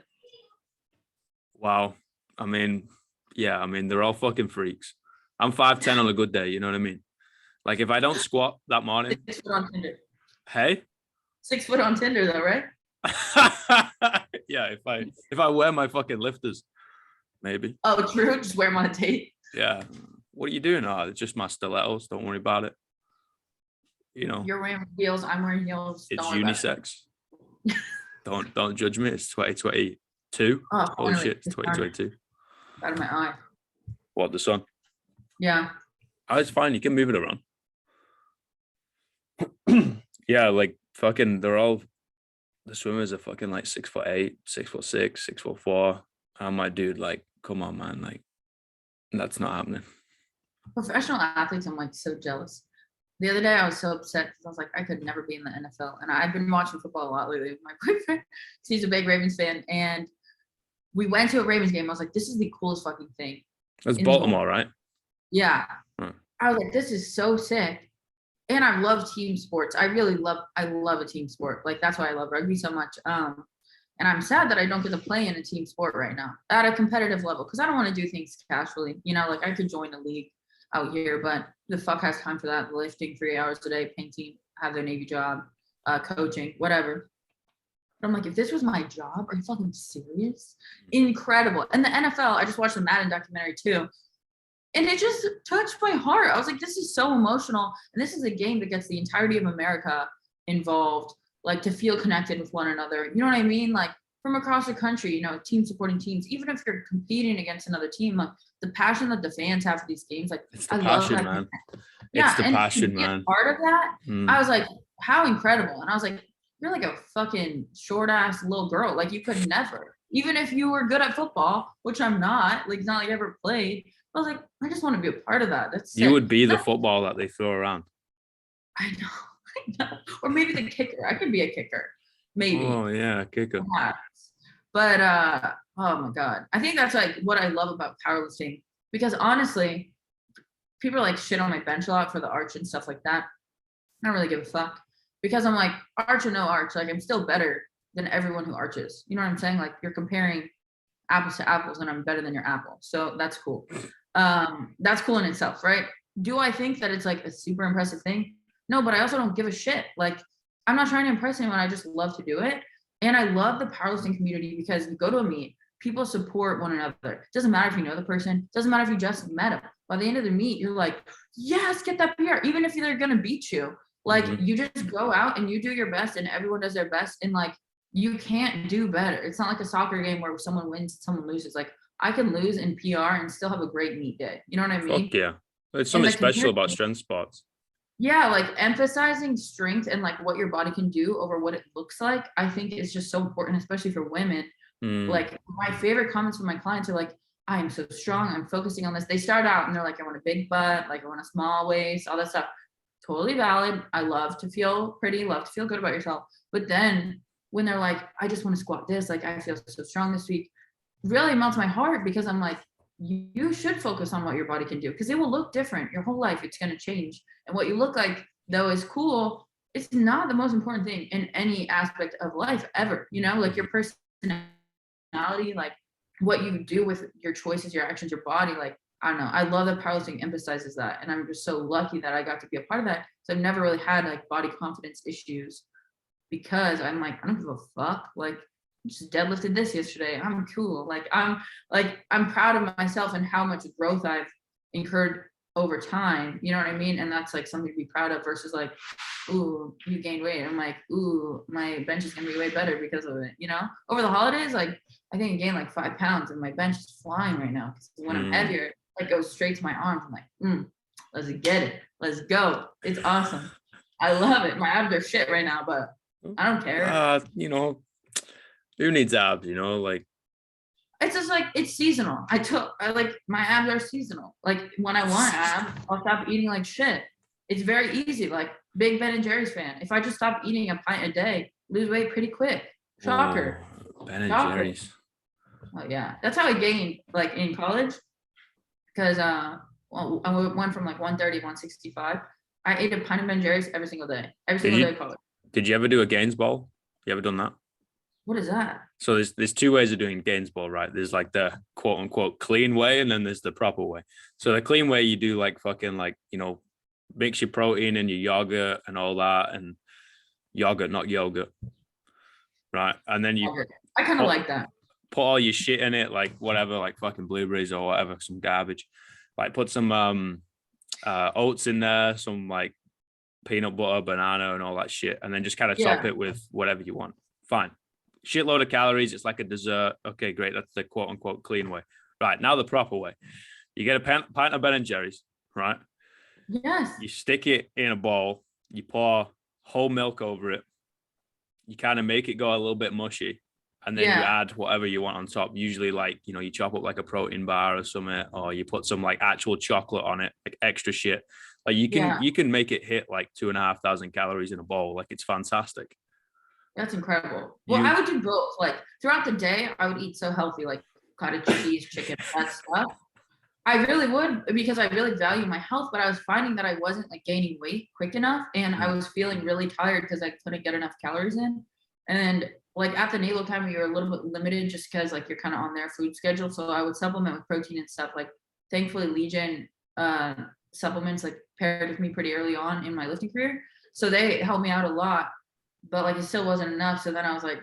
Wow. I mean, yeah, I mean, they're all fucking freaks. I'm 5'10" on a good day, you know what I mean? Like if I don't squat that morning, 6 foot on Tinder. hey? 6 foot on Tinder though, right? Yeah, if I wear my fucking lifters, maybe. Oh, true. Just wear them on a date. Yeah. What are you doing? Oh, it's just my stilettos. Don't worry about it. You know, You're wearing heels. I'm wearing heels. it's Don't worry about it. unisex. Don't judge me. It's 2022. Oh, Holy finally. shit, it's 2022. Out of my eye. What, the sun? Yeah. Oh, it's fine. You can move it around. Yeah, like fucking, the swimmers are fucking like 6'8", 6'6", 6'4". I'm like, dude, like, come on, man. Like, that's not happening. Professional athletes, I'm like so jealous. The other day I was so upset because I was like, I could never be in the NFL. And I've been watching football a lot lately with my boyfriend. He's a big Ravens fan. And we went to a Ravens game. I was like, this is the coolest fucking thing. That's Baltimore, right? Yeah. Huh. I was like, this is so sick. And I love team sports. I love a team sport. Like that's why I love rugby so much. And I'm sad that I don't get to play in a team sport right now at a competitive level because I don't want to do things casually. You know, like I could join a league out here, but the fuck has time for that? Lifting 3 hours a day, painting, have their Navy job, coaching, whatever. But I'm like, if this was my job, are you fucking serious? Incredible. And the NFL, I just watched the Madden documentary too. And it just touched my heart. I was like, this is so emotional. And this is a game that gets the entirety of America involved, like to feel connected with one another. You know what I mean? Like from across the country, you know, team supporting teams, even if you're competing against another team, like the passion that the fans have for these games, like it's the I passion, love that. man. Yeah, It's the and passion, to be man. a part of that, I was like, how incredible. And I was like, you're like a fucking short ass little girl. Like you could never, even if you were good at football, which I'm not, like it's not like I ever played. I was like, I just want to be a part of that. That's sick. You would be the football that they throw around. I know. Or maybe the kicker. I could be a kicker. Maybe. Oh yeah, kicker. But oh my God. I think that's like what I love about powerlifting. Because honestly, people like shit on my bench a lot for the arch and stuff like that. I don't really give a fuck. Because I'm like, arch or no arch, like I'm still better than everyone who arches. You know what I'm saying? Like you're comparing apples to apples and I'm better than your apple. So that's cool. That's cool in itself, right? Do I think that it's like a super impressive thing? No, but I also don't give a shit. Like I'm not trying to impress anyone. I just love to do it. And I love the powerlifting community because you go to a meet, people support one another. It doesn't matter if you know the person. It doesn't matter if you just met them. By the end of the meet, you're like, yes, get that PR. Even if they're going to beat you, like you just go out and you do your best and everyone does their best. And like, you can't do better. It's not like a soccer game where someone wins, someone loses. Like I can lose in PR and still have a great meet day. You know what I mean? Fuck yeah. It's something special about strength sports. Yeah, like emphasizing strength and like what your body can do over what it looks like, I think is just so important, especially for women. Like my favorite comments from my clients are like, I am so strong. I'm focusing on this. They start out and they're like, I want a big butt, like I want a small waist, all that stuff. Totally valid. I love to feel pretty, love to feel good about yourself. But then when they're like, I just want to squat this, like I feel so strong this week. really melts my heart because I'm like, you should focus on what your body can do because it will look different your whole life. It's going to change. And what you look like, though, is cool. It's not the most important thing in any aspect of life ever. You know, like your personality, like what you do with your choices, your actions, your body. Like, I don't know. I love that powerlifting emphasizes that. And I'm just so lucky that I got to be a part of that. So I've never really had like body confidence issues because I'm like, I don't give a fuck. Like, just deadlifted this yesterday. I'm cool. I'm proud of myself and how much growth I've incurred over time. You know what I mean? And that's like something to be proud of versus like, ooh, you gained weight. I'm like, ooh, my bench is gonna be way better because of it. You know, over the holidays, like I think I gained like 5 pounds and my bench is flying right now because when I'm heavier, it goes straight to my arms. I'm like, let's get it. Let's go. It's awesome. I love it. My abs are shit right now, but I don't care. You know, who needs abs? You know, like it's just like it's seasonal. I like my abs are seasonal. Like when I want abs, I'll stop eating like shit. It's very easy. Like big Ben and Jerry's fan. If I just stop eating a pint a day, lose weight pretty quick. Shocker. Ben and Jerry's. Well, yeah, that's how I gained like in college. Because I went from like 130, 165. I ate a pint of Ben and Jerry's every single day. Every single day of college. Did you ever do a gains ball? You ever done that? What is that? So there's two ways of doing gains ball, right? There's like the quote unquote clean way, and then there's the proper way. So the clean way, you do like fucking like, you know, mix your protein and your yogurt and all that, and yogurt, not yogurt, right? And then you, I kind of like that. Put all your shit in it, like whatever, like fucking blueberries or whatever, some garbage. Like put some oats in there, some like peanut butter, banana, and all that shit, and then just kind of top it with whatever you want. Fine. Shitload of calories. It's like a dessert. Okay, great. That's the quote unquote clean way. Right. Now the proper way. You get a pint of Ben and Jerry's, right? Yes. You stick it in a bowl. You pour whole milk over it. You kind of make it go a little bit mushy. And then you add whatever you want on top. Usually like, you know, you chop up like a protein bar or something, or you put some like actual chocolate on it, like extra shit. Like you can make it hit like 2,500 calories in a bowl. Like it's fantastic. That's incredible. Well, I would do both. Like throughout the day, I would eat so healthy, like cottage cheese, chicken, that stuff. I really would because I really value my health, but I was finding that I wasn't like gaining weight quick enough, and I was feeling really tired because I couldn't get enough calories in. And like at the natal time, you're a little bit limited just because like you're kind of on their food schedule. So I would supplement with protein and stuff. Like thankfully, Legion supplements like paired with me pretty early on in my lifting career, so they helped me out a lot. But like it still wasn't enough. So then I was like,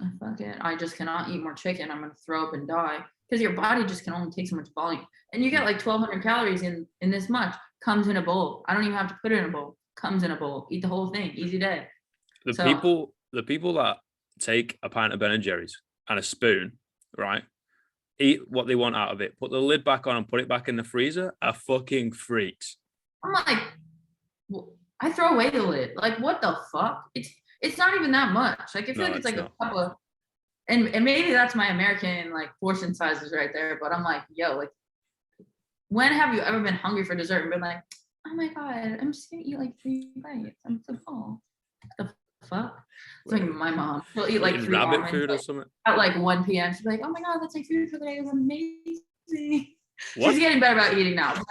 oh, fuck it. I just cannot eat more chicken. I'm gonna throw up and die. Because your body just can only take so much volume. And you get like 1,200 calories in this much. Comes in a bowl. I don't even have to put it in a bowl. Comes in a bowl. Eat the whole thing. Easy day. The people that take a pint of Ben and Jerry's and a spoon, right? Eat what they want out of it. Put the lid back on and put it back in the freezer are fucking freaks. I'm like, I throw away the lid. Like, what the fuck? It's not even that much. Like, I feel like it's like a cup of, and maybe that's my American like portion sizes right there. But I'm like, yo, like, when have you ever been hungry for dessert and been like, oh my god, I'm just gonna eat like 3 bites. I'm so full. What the fuck? It's like my mom. She'll eat like 3 rabbit almonds, food or something at like 1 p.m. She's like, oh my god, that's like food for the day. It was amazing. What? She's getting better about eating now.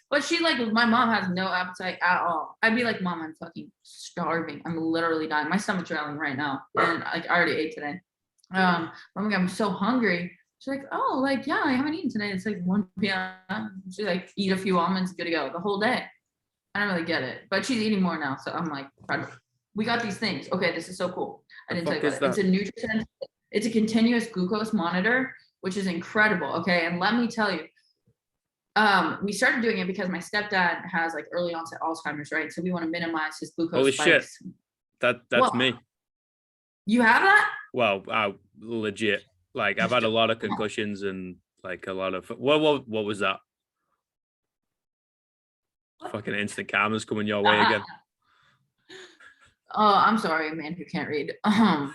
But she like, my mom has no appetite at all. I'd be like, Mom, I'm fucking starving. I'm literally dying. My stomach's railing right now. And like I already ate today. I'm like, I'm so hungry. She's like, oh, like, yeah, I haven't eaten today. It's like 1 p.m. She's like, eat a few almonds, good to go. The whole day. I don't really get it. But she's eating more now. So I'm like, we got these things. Okay, this is so cool. I didn't tell you about it. It's a nutrient. It's a continuous glucose monitor, which is incredible. Okay, and let me tell you, we started doing it because my stepdad has like early onset Alzheimer's, right? So we want to minimize his glucose Holy spikes. Shit. That's me. You have that? Well, legit. Like I've had a lot of concussions and like a lot of what was that? Fucking instant cameras coming your way again. Oh, I'm sorry, man who can't read. Figure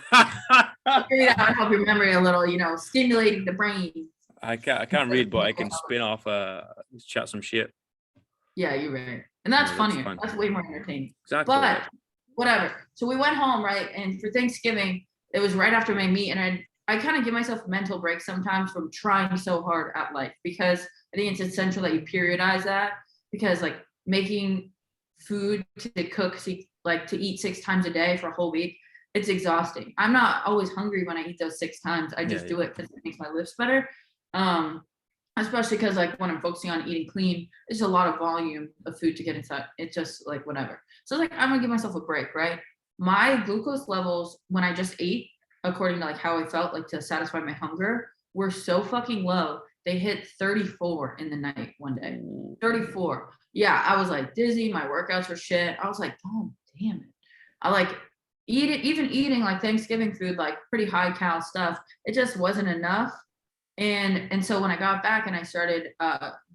it out, help your memory a little, you know, stimulating the brain. I can't read, but I can spin off chat some shit. Yeah, you're right. And that's funnier. That's way more entertaining. Exactly. But whatever. So we went home, right? And for Thanksgiving, it was right after my meet, and I kind of give myself a mental break sometimes from trying so hard at life, because I think it's essential that you periodize that, because like making food to cook, like to eat 6 times a day for a whole week, it's exhausting. I'm not always hungry when I eat those 6 times. I just do it because it makes my lips better. Especially because like when I'm focusing on eating clean, it's a lot of volume of food to get inside. It's just like whatever. So like I'm gonna give myself a break, right? My glucose levels when I just ate, according to like how I felt like to satisfy my hunger, were so fucking low. They hit 34 in the night one day. 34. Yeah, I was like dizzy. My workouts were shit. I was like, oh damn it. I like even eating like Thanksgiving food, like pretty high cal stuff. It just wasn't enough. And so when I got back and I started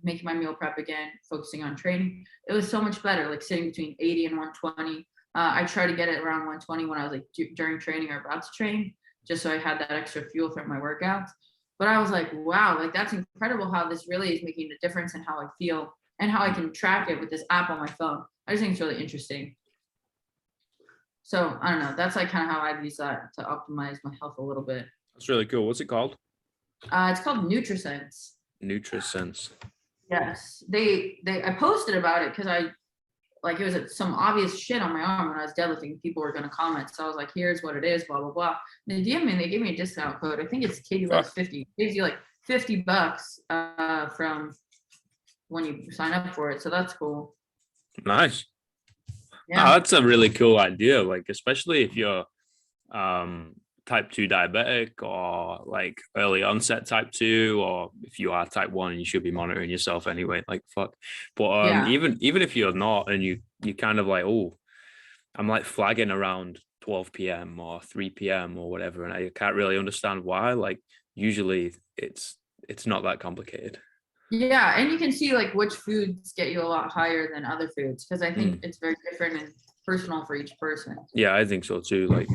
making my meal prep again, focusing on training, it was so much better, like sitting between 80 and 120. I try to get it around 120 when I was like during training or about to train, just so I had that extra fuel for my workouts. But I was like, wow, like that's incredible how this really is making a difference in how I feel and how I can track it with this app on my phone. I just think it's really interesting. So I don't know. That's like kind of how I've used that to optimize my health a little bit. That's really cool. What's it called? It's called NutriSense. NutriSense. Yes, I posted about it because it was some obvious shit on my arm when I was deadlifting. People were gonna comment, so I was like, "Here's what it is," blah blah blah. And they DM me, and they gave me a discount code. I think it's KDLives50. It gives you like $50 from when you sign up for it. So that's cool. Nice. Yeah, that's a really cool idea. Like, especially if you're type 2 diabetic or like early onset type 2, or if you are type 1, you should be monitoring yourself anyway, like fuck. But even if you're not, and you kind of like, oh, I'm like flagging around 12 p.m. or 3 p.m. or whatever, and I can't really understand why, like usually it's not that complicated. Yeah, and you can see like which foods get you a lot higher than other foods, because I think it's very different and personal for each person. Yeah, I think so too. Like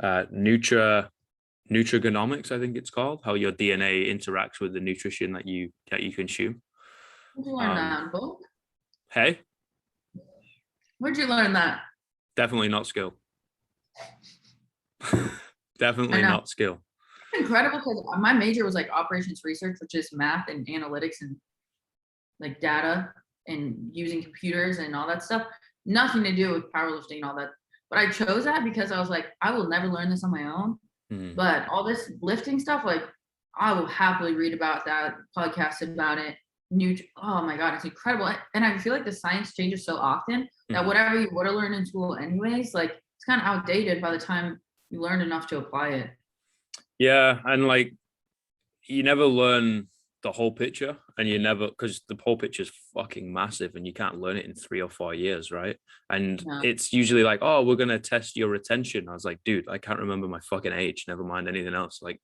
nutrigenomics, I think it's called, how your DNA interacts with the nutrition that you consume. Where'd you learn that book? Hey, Where'd you learn that? Definitely not skill. Definitely not skill. Incredible, because my major was like operations research, which is math and analytics and like data and using computers and all that stuff. Nothing to do with powerlifting and all that. But I chose that because I was like, I will never learn this on my own. But all this lifting stuff, like I will happily read about that, podcast about it. Oh my God, it's incredible. And I feel like the science changes so often that whatever you would have learned in school anyways, like it's kind of outdated by the time you learn enough to apply it. Yeah, and like you never learn the whole picture, and you never, because the whole picture is fucking massive, and you can't learn it in 3 or 4 years, right? And it's usually like, oh, we're gonna test your retention. I was like, dude, I can't remember my fucking age, never mind anything else. Like,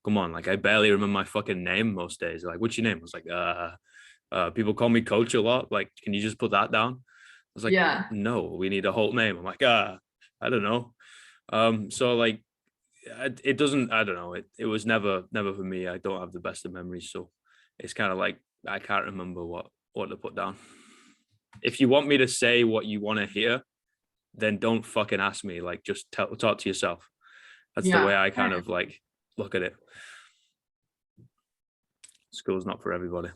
come on, like I barely remember my fucking name most days. Like, what's your name? I was like, people call me coach a lot. Like, can you just put that down? I was like, no, we need a whole name. I'm like, I don't know. So like, it doesn't, I don't know. It was never for me. I don't have the best of memories, so it's kind of like I can't remember what to put down. If you want me to say what you want to hear, then don't fucking ask me. Like, just talk to yourself. That's the way I kind of like look at it. School's not for everybody.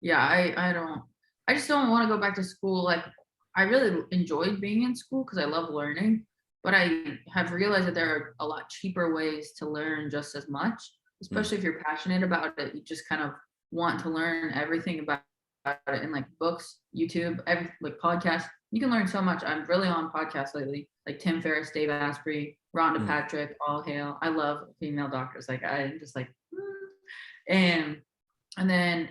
Yeah, I just don't want to go back to school. Like, I really enjoyed being in school because I love learning, but I have realized that there are a lot cheaper ways to learn just as much, especially if you're passionate about it. You just kind of want to learn everything about it, in like books, YouTube, like podcasts. You can learn so much. I'm really on podcasts lately, like Tim Ferriss, Dave Asprey, Rhonda Patrick, All Hail. I love female doctors. Like I'm just like, and then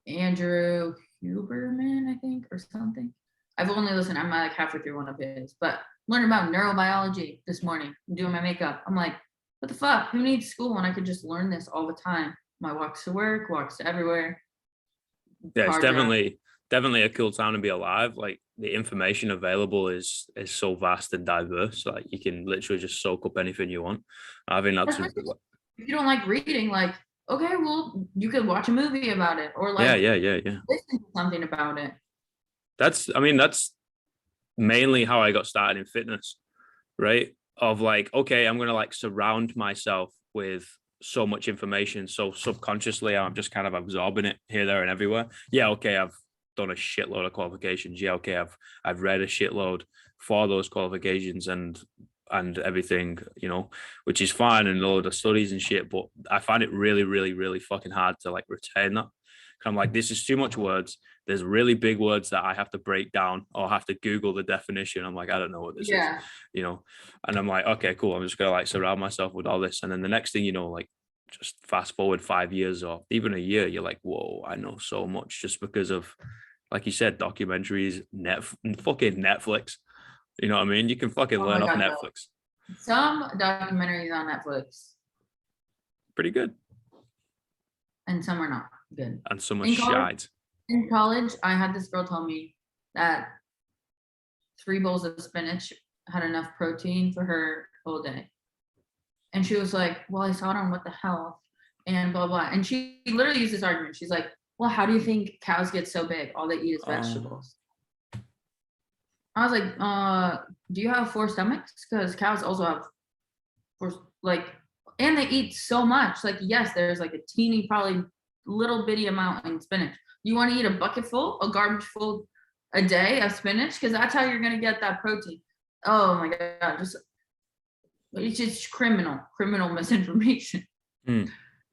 Andrew Huberman, I think, or something. I've only listened, I'm like halfway through one of his, but learning about neurobiology this morning, doing my makeup. I'm like, what the fuck? Who needs school when I could just learn this all the time? My walks to work, walks to everywhere. Yeah, it's definitely a cool time to be alive. Like the information available is so vast and diverse. Like you can literally just soak up anything you want. I think that's if you don't like reading, like, okay, well, you could watch a movie about it, or like listen to something about it. That's mainly how I got started in fitness, right? of like, okay, I'm going to like surround myself with so much information. So subconsciously, I'm just kind of absorbing it here, there, and everywhere. Yeah. Okay. I've done a shitload of qualifications. Yeah. Okay. I've read a shitload for those qualifications and everything, you know, which is fine, and a load of studies and shit. But I find it really, really, really fucking hard to like retain that. I'm like, this is too much words. There's really big words that I have to break down or have to Google the definition. I'm like, I don't know what this is, Yeah. you know? And I'm like, okay, cool. I'm just going to like surround myself with all this. And then the next thing, you know, like just fast forward 5 years or even a year, you're like, whoa, I know so much just because of, like you said, documentaries, fucking Netflix. You know what I mean? You can fucking Oh learn my off God, no. Netflix. Some documentaries on Netflix Pretty good. and some are not good. And so much In college, shite. in college, I had this girl tell me that 3 bowls of spinach had enough protein for her whole day. And she was like, well, I saw it on What the Hell and blah, blah. And she literally used this argument. She's like, well, how do you think cows get so big? All they eat is vegetables. I was like, do you have 4 stomachs? Because cows also have 4, like, and they eat so much. Like, yes, there's like a teeny, probably little bitty amount in spinach. You want to eat a bucket full, a garbage full a day of spinach? Because that's how you're going to get that protein. Oh my God. It's just criminal misinformation. Mm,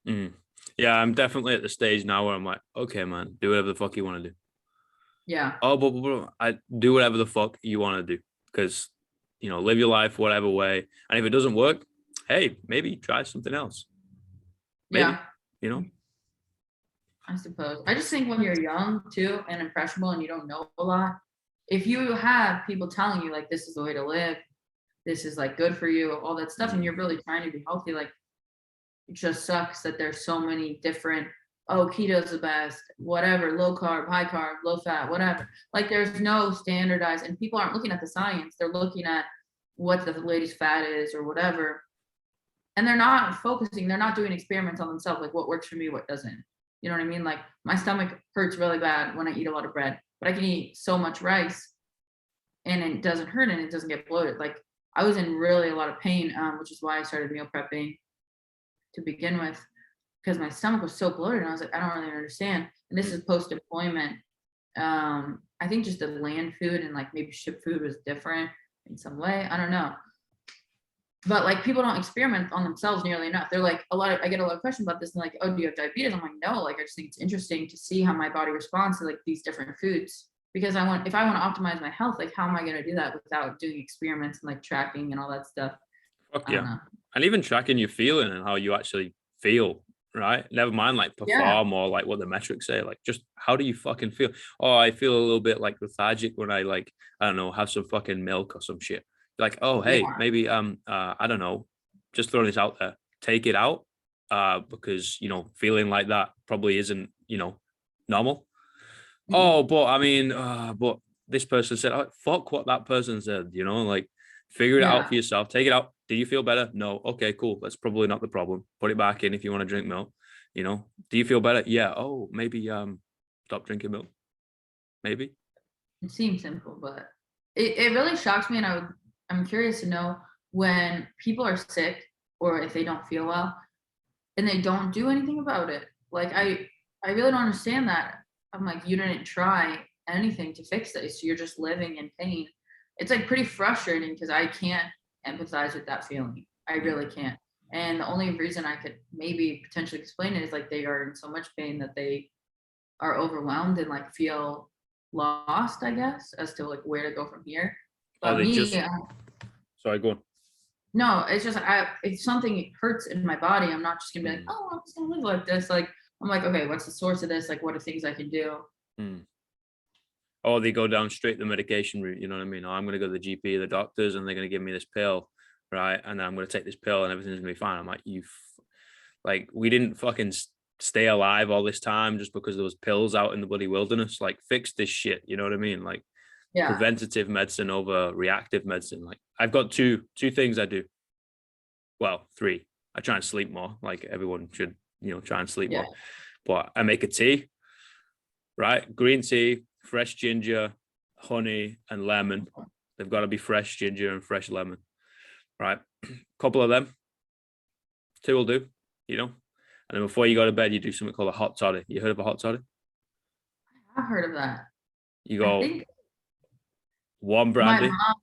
mm. Yeah, I'm definitely at the stage now where I'm like, okay, man, do whatever the fuck you want to do. Yeah. Oh, but I do whatever the fuck you want to do because, you know, live your life whatever way. And if it doesn't work, hey, maybe try something else. Maybe, Yeah. you know? I suppose. I just think when you're young too and impressionable and you don't know a lot, if you have people telling you like this is the way to live, this is like good for you, all that stuff, and you're really trying to be healthy, like it just sucks that there's so many different, oh, keto's the best, whatever, low carb, high carb, low fat, whatever. Like there's no standardized, and people aren't looking at the science, they're looking at what the latest fat is or whatever. And they're not focusing, they're not doing experiments on themselves, like what works for me, what doesn't. You know what I mean? Like my stomach hurts really bad when I eat a lot of bread, but I can eat so much rice and it doesn't hurt and it doesn't get bloated. Like I was in really a lot of pain, which is why I started meal prepping to begin with, because my stomach was so bloated and I was like, I don't really understand. And this is post-deployment. I think just the land food and like maybe ship food was different in some way. I don't know. But like people don't experiment on themselves nearly enough. They're like I get a lot of questions about this and like, oh, do you have diabetes? I'm like, no, like I just think it's interesting to see how my body responds to like these different foods. Because if I want to optimize my health, like how am I going to do that without doing experiments and like tracking and all that stuff? Fuck yeah. And even tracking your feeling and how you actually feel, right? Never mind like perform or like what the metrics say, like just how do you fucking feel? Oh, I feel a little bit like lethargic when I like, I don't know, have some fucking milk or some shit. Like, oh, hey, maybe I don't know, just throwing this out there, take it out because, you know, feeling like that probably isn't, you know, normal. Oh, but I mean, but this person said, oh, fuck what that person said, you know, like figure it out for yourself, take it out. Do you feel better? No. Okay, cool. That's probably not the problem. Put it back in if you want to drink milk, you know. Do you feel better? Yeah. Oh, maybe stop drinking milk. Maybe. It seems simple, but it really shocks me, and I'm curious to know when people are sick or if they don't feel well and they don't do anything about it. Like I really don't understand that. I'm like, you didn't try anything to fix this. You're just living in pain. It's like pretty frustrating because I can't empathize with that feeling. I really can't. And the only reason I could maybe potentially explain it is like they are in so much pain that they are overwhelmed and like feel lost, I guess, as to like where to go from here. But Sorry, go on. No, it's just if something hurts in my body, I'm not just gonna be like, oh, I'm just gonna live like this. Like I'm like, okay, what's the source of this? Like, what are things I can do? Or they go down straight the medication route. You know what I mean? Oh, I'm gonna go to the GP, the doctors, and they're gonna give me this pill, right? And then I'm gonna take this pill, and everything's gonna be fine. I'm like, like we didn't fucking stay alive all this time just because there was pills out in the bloody wilderness. Like, fix this shit. You know what I mean? Like. Yeah. Preventative medicine over reactive medicine. Like I've got two things I do. Well, 3. I try and sleep more. Like everyone should, you know, try and sleep more. But I make a tea, right? Green tea, fresh ginger, honey, and lemon. They've got to be fresh ginger and fresh lemon. right? Couple of them, 2 will do, you know. And then before you go to bed, you do something called a hot toddy. You heard of a hot toddy? I've heard of that. You I go think warm my brandy. mom,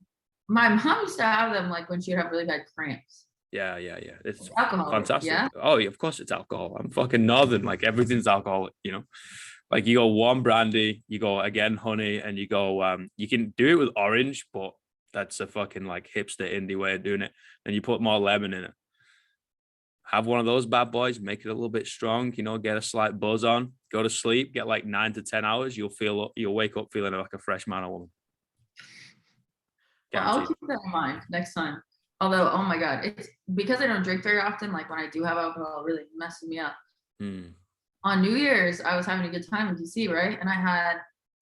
my mom used to have them like when she'd have really bad cramps. Yeah. It's Alcoholic, fantastic. yeah. Oh, yeah, of course it's alcohol. I'm fucking northern. Like everything's alcoholic, you know. Like you go warm brandy, you go again honey, and you go you can do it with orange, but that's a fucking like hipster indie way of doing it. And you put more lemon in it. Have one of those bad boys, make it a little bit strong, you know, get a slight buzz on, go to sleep, get like 9 to 10 hours. You'll wake up feeling like a fresh man or woman. Well, I'll Guaranteed. keep that in mind next time. Although, oh my God, it's because I don't drink very often. Like when I do have alcohol, it really messes me up. On New Year's, I was having a good time in DC, right? And I had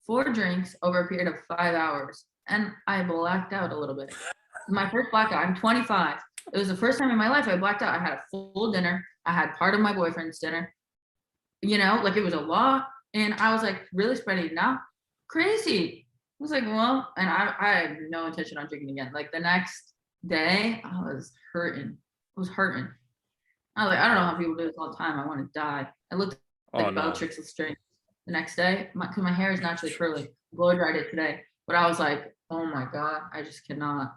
4 drinks over a period of 5 hours, and I blacked out a little bit. My first blackout. I'm 25. It was the first time in my life I blacked out. I had a full dinner. I had part of my boyfriend's dinner. You know, like it was a lot, and I was like really spreading it out. Crazy. I was like, well, and I had no intention on drinking again. Like the next day, I was hurting. I was hurting. I was like, I don't know how people do this all the time. I want to die. I looked like Bellatrix Lestrange the next day because my hair is naturally curly. Blow dried it today, but I was like, oh my God, I just cannot.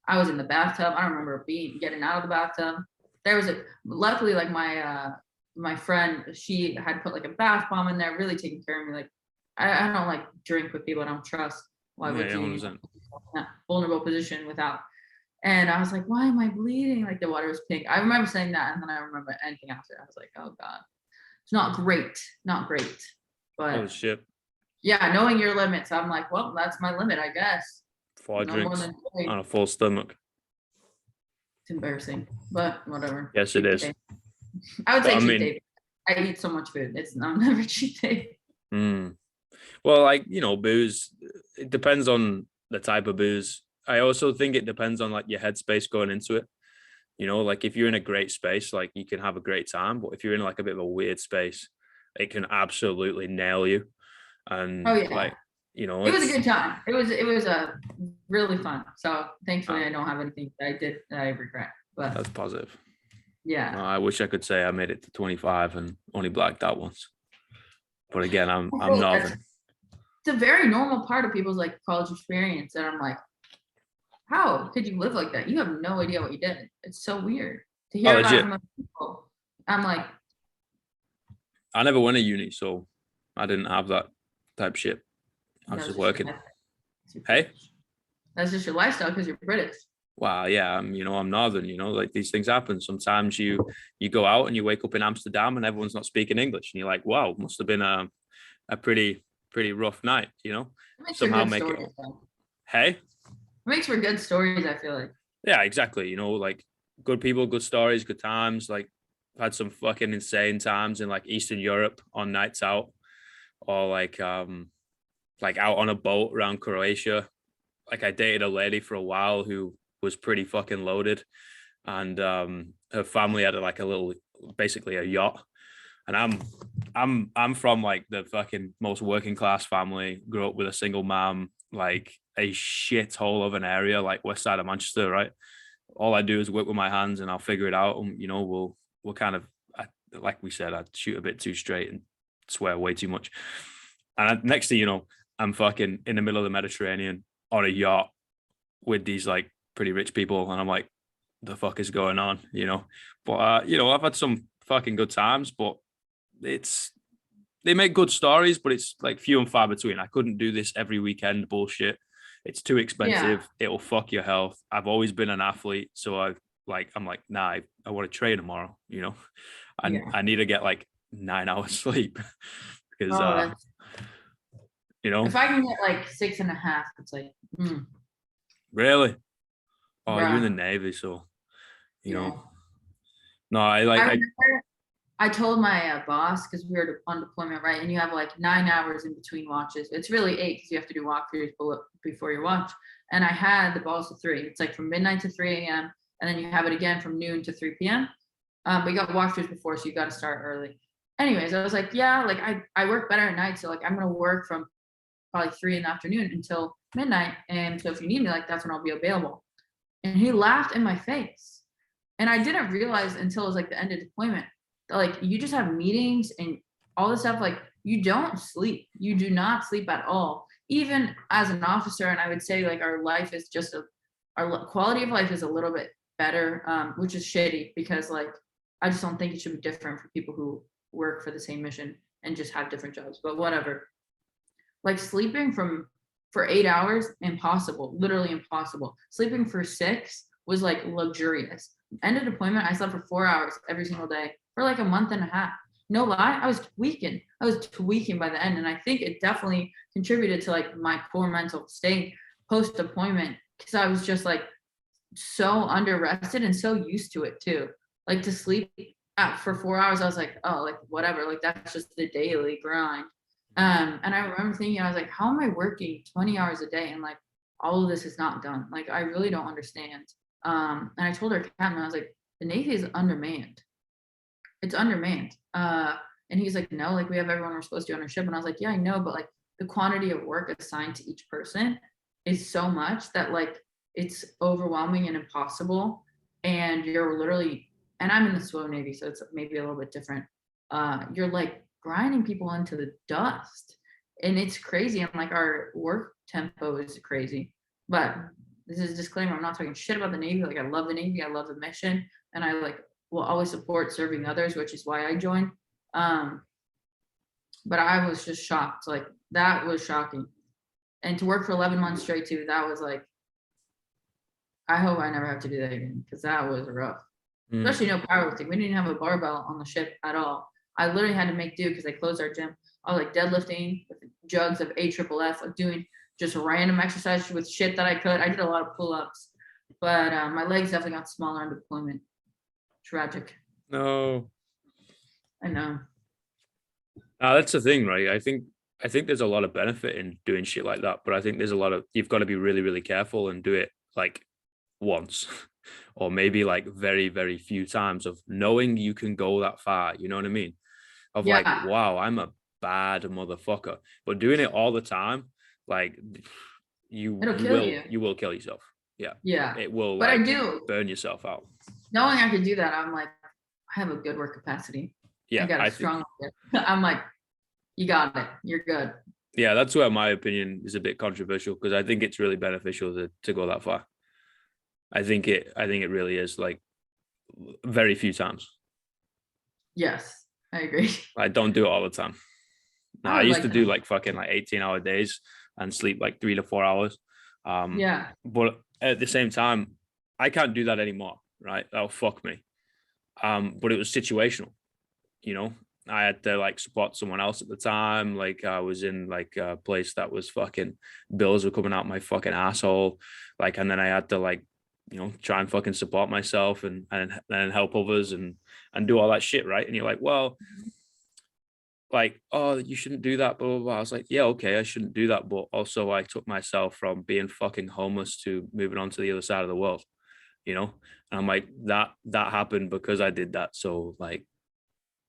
I was in the bathtub. I don't remember getting out of the bathtub. There was luckily like my friend, she had put like a bath bomb in there, really taking care of me. Like I don't like drink with people I don't trust. Why would you in that vulnerable position without? And I was like, why am I bleeding? Like the water was pink. I remember saying that, and then I remember anything after. I was like, oh God, it's not great, not great. But oh shit. Yeah, knowing your limits, I'm like, well, that's my limit, I guess. 4 drinks on a full stomach. It's embarrassing, but whatever. Yes, it is. I would say cheat day. I eat so much food. I'm never cheat day. Well, like, you know, booze, it depends on the type of booze. I also think it depends on like your headspace going into it. You know, like if you're in a great space, like you can have a great time, but if you're in like a bit of a weird space, it can absolutely nail you. And like, you know, it was a good time. It was a really fun. So thankfully I don't have anything that I regret. But that's positive. Yeah. No, I wish I could say I made it to 25 and only blacked out once. But again, I'm northern. It's a very normal part of people's like college experience. And I'm like, how could you live like that? You have no idea what you did. It's so weird to hear about from other people. I'm like, I never went to uni, so I didn't have that type shit. I was just working. Hey, that's just your lifestyle because you're British. Wow, yeah, I'm northern. You know, like these things happen. Sometimes you go out and you wake up in Amsterdam and everyone's not speaking English, and you're like, wow, must have been a pretty rough night. You know, somehow make it. Hey, it makes for good stories. I feel like. Yeah, exactly. You know, like good people, good stories, good times. Like I've had some fucking insane times in like Eastern Europe on nights out, or like out on a boat around Croatia. Like I dated a lady for a while who was pretty fucking loaded, and her family had basically a yacht. And I'm from like the fucking most working class family, grew up with a single mom, like a shithole of an area, like west side of Manchester, right? All I do is work with my hands and I'll figure it out. And, you know, we'll kind of, like we said, I'd shoot a bit too straight and swear way too much. And next thing you know, I'm fucking in the middle of the Mediterranean on a yacht with these like pretty rich people. And I'm like, the fuck is going on, you know? But, you know, I've had some fucking good times, but they make good stories, but it's like few and far between. I couldn't do this every weekend bullshit. It's too expensive. Yeah. It'll fuck your health. I've always been an athlete. So I'm like, nah, I want to train tomorrow, you know? I need to get like 9 hours sleep because, you know, if I can get like 6.5, it's like, Really? Oh, you're in the Navy, so, you know. No, I told my boss, because we were on deployment, right? And you have like 9 hours in between watches. It's really 8 because you have to do walkthroughs before your watch. And I had the balls to 3. It's like from midnight to 3 a.m. And then you have it again from noon to 3 p.m. But you got walkthroughs before, so you got to start early. Anyways, I was like, yeah, like I work better at night. So like I'm going to work from probably 3 in the afternoon until midnight. And so if you need me, like that's when I'll be available. And he laughed in my face. And I didn't realize until it was like the end of deployment that like you just have meetings and all this stuff. Like you don't sleep. You do not sleep at all. Even as an officer, and I would say like our life is just our quality of life is a little bit better, which is shitty because like I just don't think it should be different for people who work for the same mission and just have different jobs. But whatever. Like sleeping for 8 hours, impossible, literally impossible. Sleeping for 6 was like luxurious. End of deployment, I slept for 4 hours every single day for like a month and a half. No lie, I was tweaking. I was tweaking by the end. And I think it definitely contributed to like my poor mental state post deployment because I was just like so under rested and so used to it too. Like to sleep for 4 hours, I was like, oh, like whatever, like that's just the daily grind. And I remember thinking, I was like, how am I working 20 hours a day and like all of this is not done? Like I really don't understand. And I told our captain, I was like, the Navy is undermanned. It's undermanned. And he's like, no, like we have everyone we're supposed to on our ship. And I was like, yeah, I know, but like the quantity of work assigned to each person is so much that like it's overwhelming and impossible. And you're literally, and I'm in the SWO Navy, so it's maybe a little bit different. You're like grinding people into the dust. And it's crazy. And like our work tempo is crazy. But this is a disclaimer, I'm not talking shit about the Navy. Like I love the Navy, I love the mission, and I like will always support serving others, which is why I joined. But I was just shocked. Like that was shocking. And to work for 11 months straight too, that was like, I hope I never have to do that again because that was rough. Especially no powerlifting. We didn't have a barbell on the ship at all. I literally had to make do because they closed our gym. I was like deadlifting with jugs of AFFF, like doing just random exercises with shit that I could. I did a lot of pull-ups, but my legs definitely got smaller in deployment. Tragic. No. I know. That's the thing, right? I think there's a lot of benefit in doing shit like that, but I think there's a lot of, you've got to be really, really careful and do it like once or maybe like very, very few times of knowing you can go that far. You know what I mean? Of like, wow, I'm a bad motherfucker, but doing it all the time, like you will kill yourself. Yeah, it will. But like, I do burn yourself out. knowing I could do that. I'm like, I have a good work capacity. Yeah, I got a strong. I'm like, you got it. You're good. Yeah, that's where my opinion is a bit controversial because I think it's really beneficial to go that far. I think it really is, like very few times. Yes, I agree. I don't do it all the time. No, I used to do like fucking like 18-hour days and sleep like 3 to 4 hours. Yeah. But at the same time, I can't do that anymore, right? That'll fuck me. But it was situational, you know. I had to like support someone else at the time. Like I was in like a place that was fucking, bills were coming out my fucking asshole. Like, and then I had to like, you know, try and fucking support myself and help others and do all that shit, right? And you're like, well, like, oh, you shouldn't do that, blah, blah, blah. I was like, yeah, okay, I shouldn't do that. But also I took myself from being fucking homeless to moving on to the other side of the world, you know? And I'm like, that happened because I did that. So like,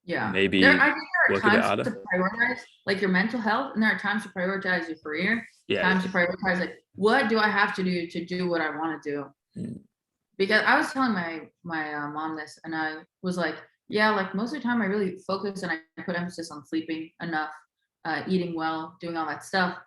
yeah, maybe I think there are times to prioritize like your mental health, and there are times to prioritize your career. Times to prioritize like, what do I have to do what I want to do? Because I was telling my mom this, and I was like, yeah, like most of the time I really focus and I put emphasis on sleeping enough, eating well, doing all that stuff.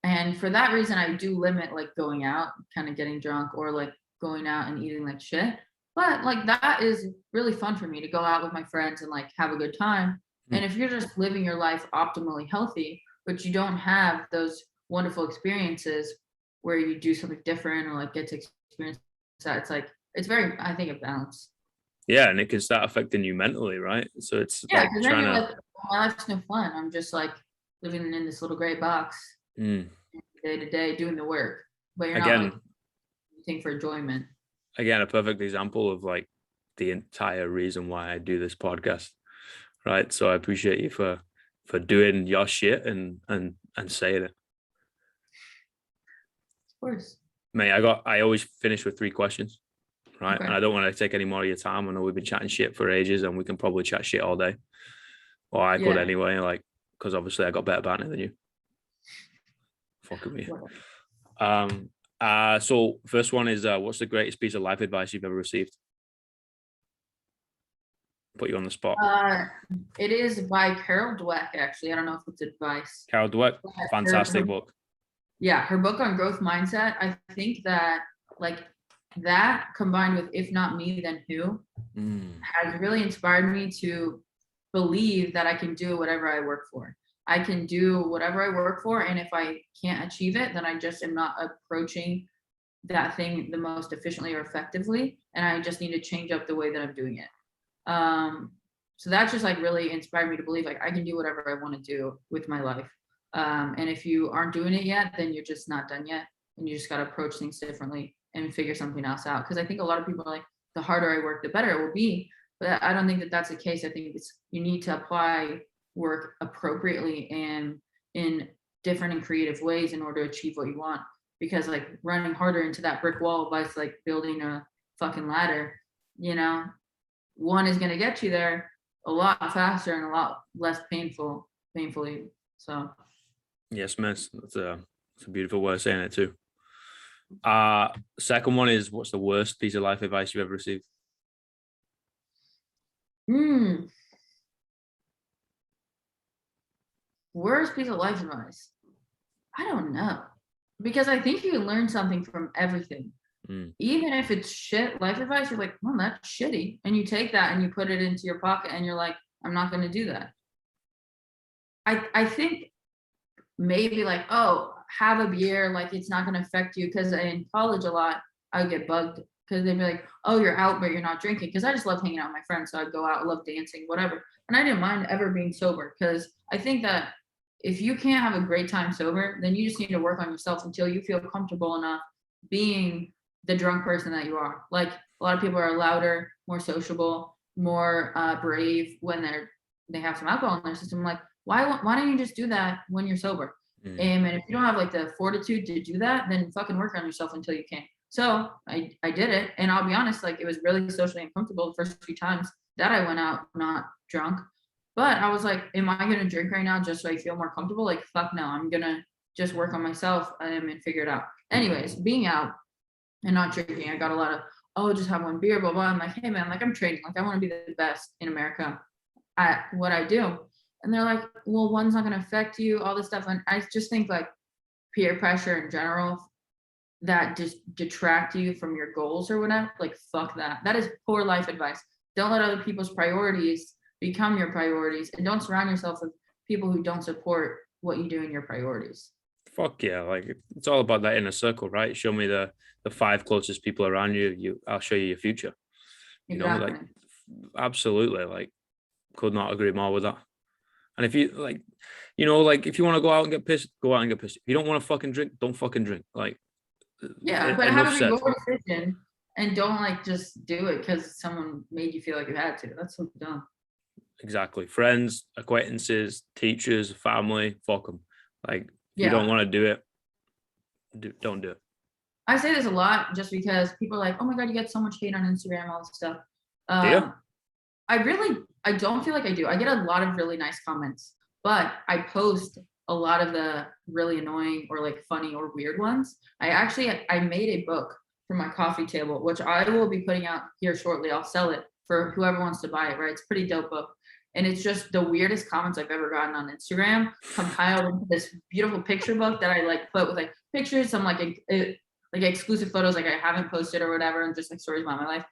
And for that reason, I do limit like going out, kind of getting drunk, or like going out and eating like shit. But like that is really fun for me to go out with my friends and like have a good time. And if you're just living your life optimally healthy, but you don't have those wonderful experiences where you do something different or like get to experience that, it's like, it's very, I think, a balance. Yeah, and it can start affecting you mentally, right? So it's like trying to like, my life's no fun. I'm just like living in this little gray box day to day doing the work, but you're not like anything for enjoyment. Again, a perfect example of like the entire reason why I do this podcast, right? So I appreciate you for doing your shit and saying it. Of course. Mate, I always finish with 3 questions, right? Okay. And I don't want to take any more of your time. I know we've been chatting shit for ages and we can probably chat shit all day. Or I could anyway, like, because obviously I got better banter than you. Fuck with me. So first one is what's the greatest piece of life advice you've ever received? Put you on the spot. It is by Carol Dweck, actually. I don't know if it's advice. Carol Dweck, fantastic book. Yeah, her book on growth mindset. I think that like that combined with If Not Me, Then Who has really inspired me to believe that I can do whatever I work for. I can do whatever I work for, and if I can't achieve it, then I just am not approaching that thing the most efficiently or effectively, and I just need to change up the way that I'm doing it. So that just like really inspired me to believe like I can do whatever I want to do with my life. And if you aren't doing it yet, then you're just not done yet, and you just got to approach things differently and figure something else out. Because I think a lot of people are like, the harder I work, the better it will be. But I don't think that that's the case. I think you need to apply work appropriately and in different and creative ways in order to achieve what you want. Because like running harder into that brick wall by like building a fucking ladder, one is going to get you there a lot faster and a lot less painfully. So yes, miss. That's a beautiful way of saying it too. Second one is what's the worst piece of life advice you've ever received? Worst piece of life advice? I don't know, because I think you can learn something from everything. Even if it's shit life advice, you're like, well, that's shitty, and you take that and you put it into your pocket and you're like, I'm not going to do that. I think maybe like, oh, have a beer, like it's not going to affect you, because in college a lot I would get bugged because they'd be like, oh, you're out but you're not drinking, because I just love hanging out with my friends, so I'd go out, love dancing, whatever, and I didn't mind ever being sober, because I think that if you can't have a great time sober, then you just need to work on yourself until you feel comfortable enough being the drunk person that you are. Like a lot of people are louder, more sociable, more brave when they have some alcohol in their system. Like, why don't you just do that when you're sober? And if you don't have like the fortitude to do that, then fucking work on yourself until you can. So I did it, and I'll be honest, like it was really socially uncomfortable the first few times that I went out not drunk. But I was like, am I gonna drink right now just so I feel more comfortable? Like, fuck no, I'm gonna just work on myself and figure it out. Anyways, being out and not drinking, I got a lot of, oh, just have one beer, blah, blah. I'm like, hey man, like I'm training, like I want to be the best in America at what I do. And they're like, well, one's not gonna affect you, all this stuff. And I just think like peer pressure in general that just detract you from your goals or whatever, like fuck that. That is poor life advice. Don't let other people's priorities become your priorities, and don't surround yourself with people who don't support what you do in your priorities. Fuck yeah, like it's all about that inner circle, right? Show me the 5 closest people around you, I'll show you your future. Exactly. Like absolutely, like could not agree more with that. And if you like, if you want to go out and get pissed, go out and get pissed. If you don't want to fucking drink, don't fucking drink. Like, yeah, but have it be your decision, and don't like just do it because someone made you feel like you had to. That's so dumb. Exactly. Friends, acquaintances, teachers, family, fuck them. Like, if you don't want to do it, don't do it. I say this a lot just because people are like, oh my God, you get so much hate on Instagram, all this stuff. Do you? I don't feel like I do. I get a lot of really nice comments, but I post a lot of the really annoying or like funny or weird ones. I made a book for my coffee table, which I will be putting out here shortly. I'll sell it for whoever wants to buy it, right? It's a pretty dope book. And it's just the weirdest comments I've ever gotten on Instagram compiled into this beautiful picture book that I like put with like pictures, some like exclusive photos like I haven't posted or whatever, and just like stories about my life.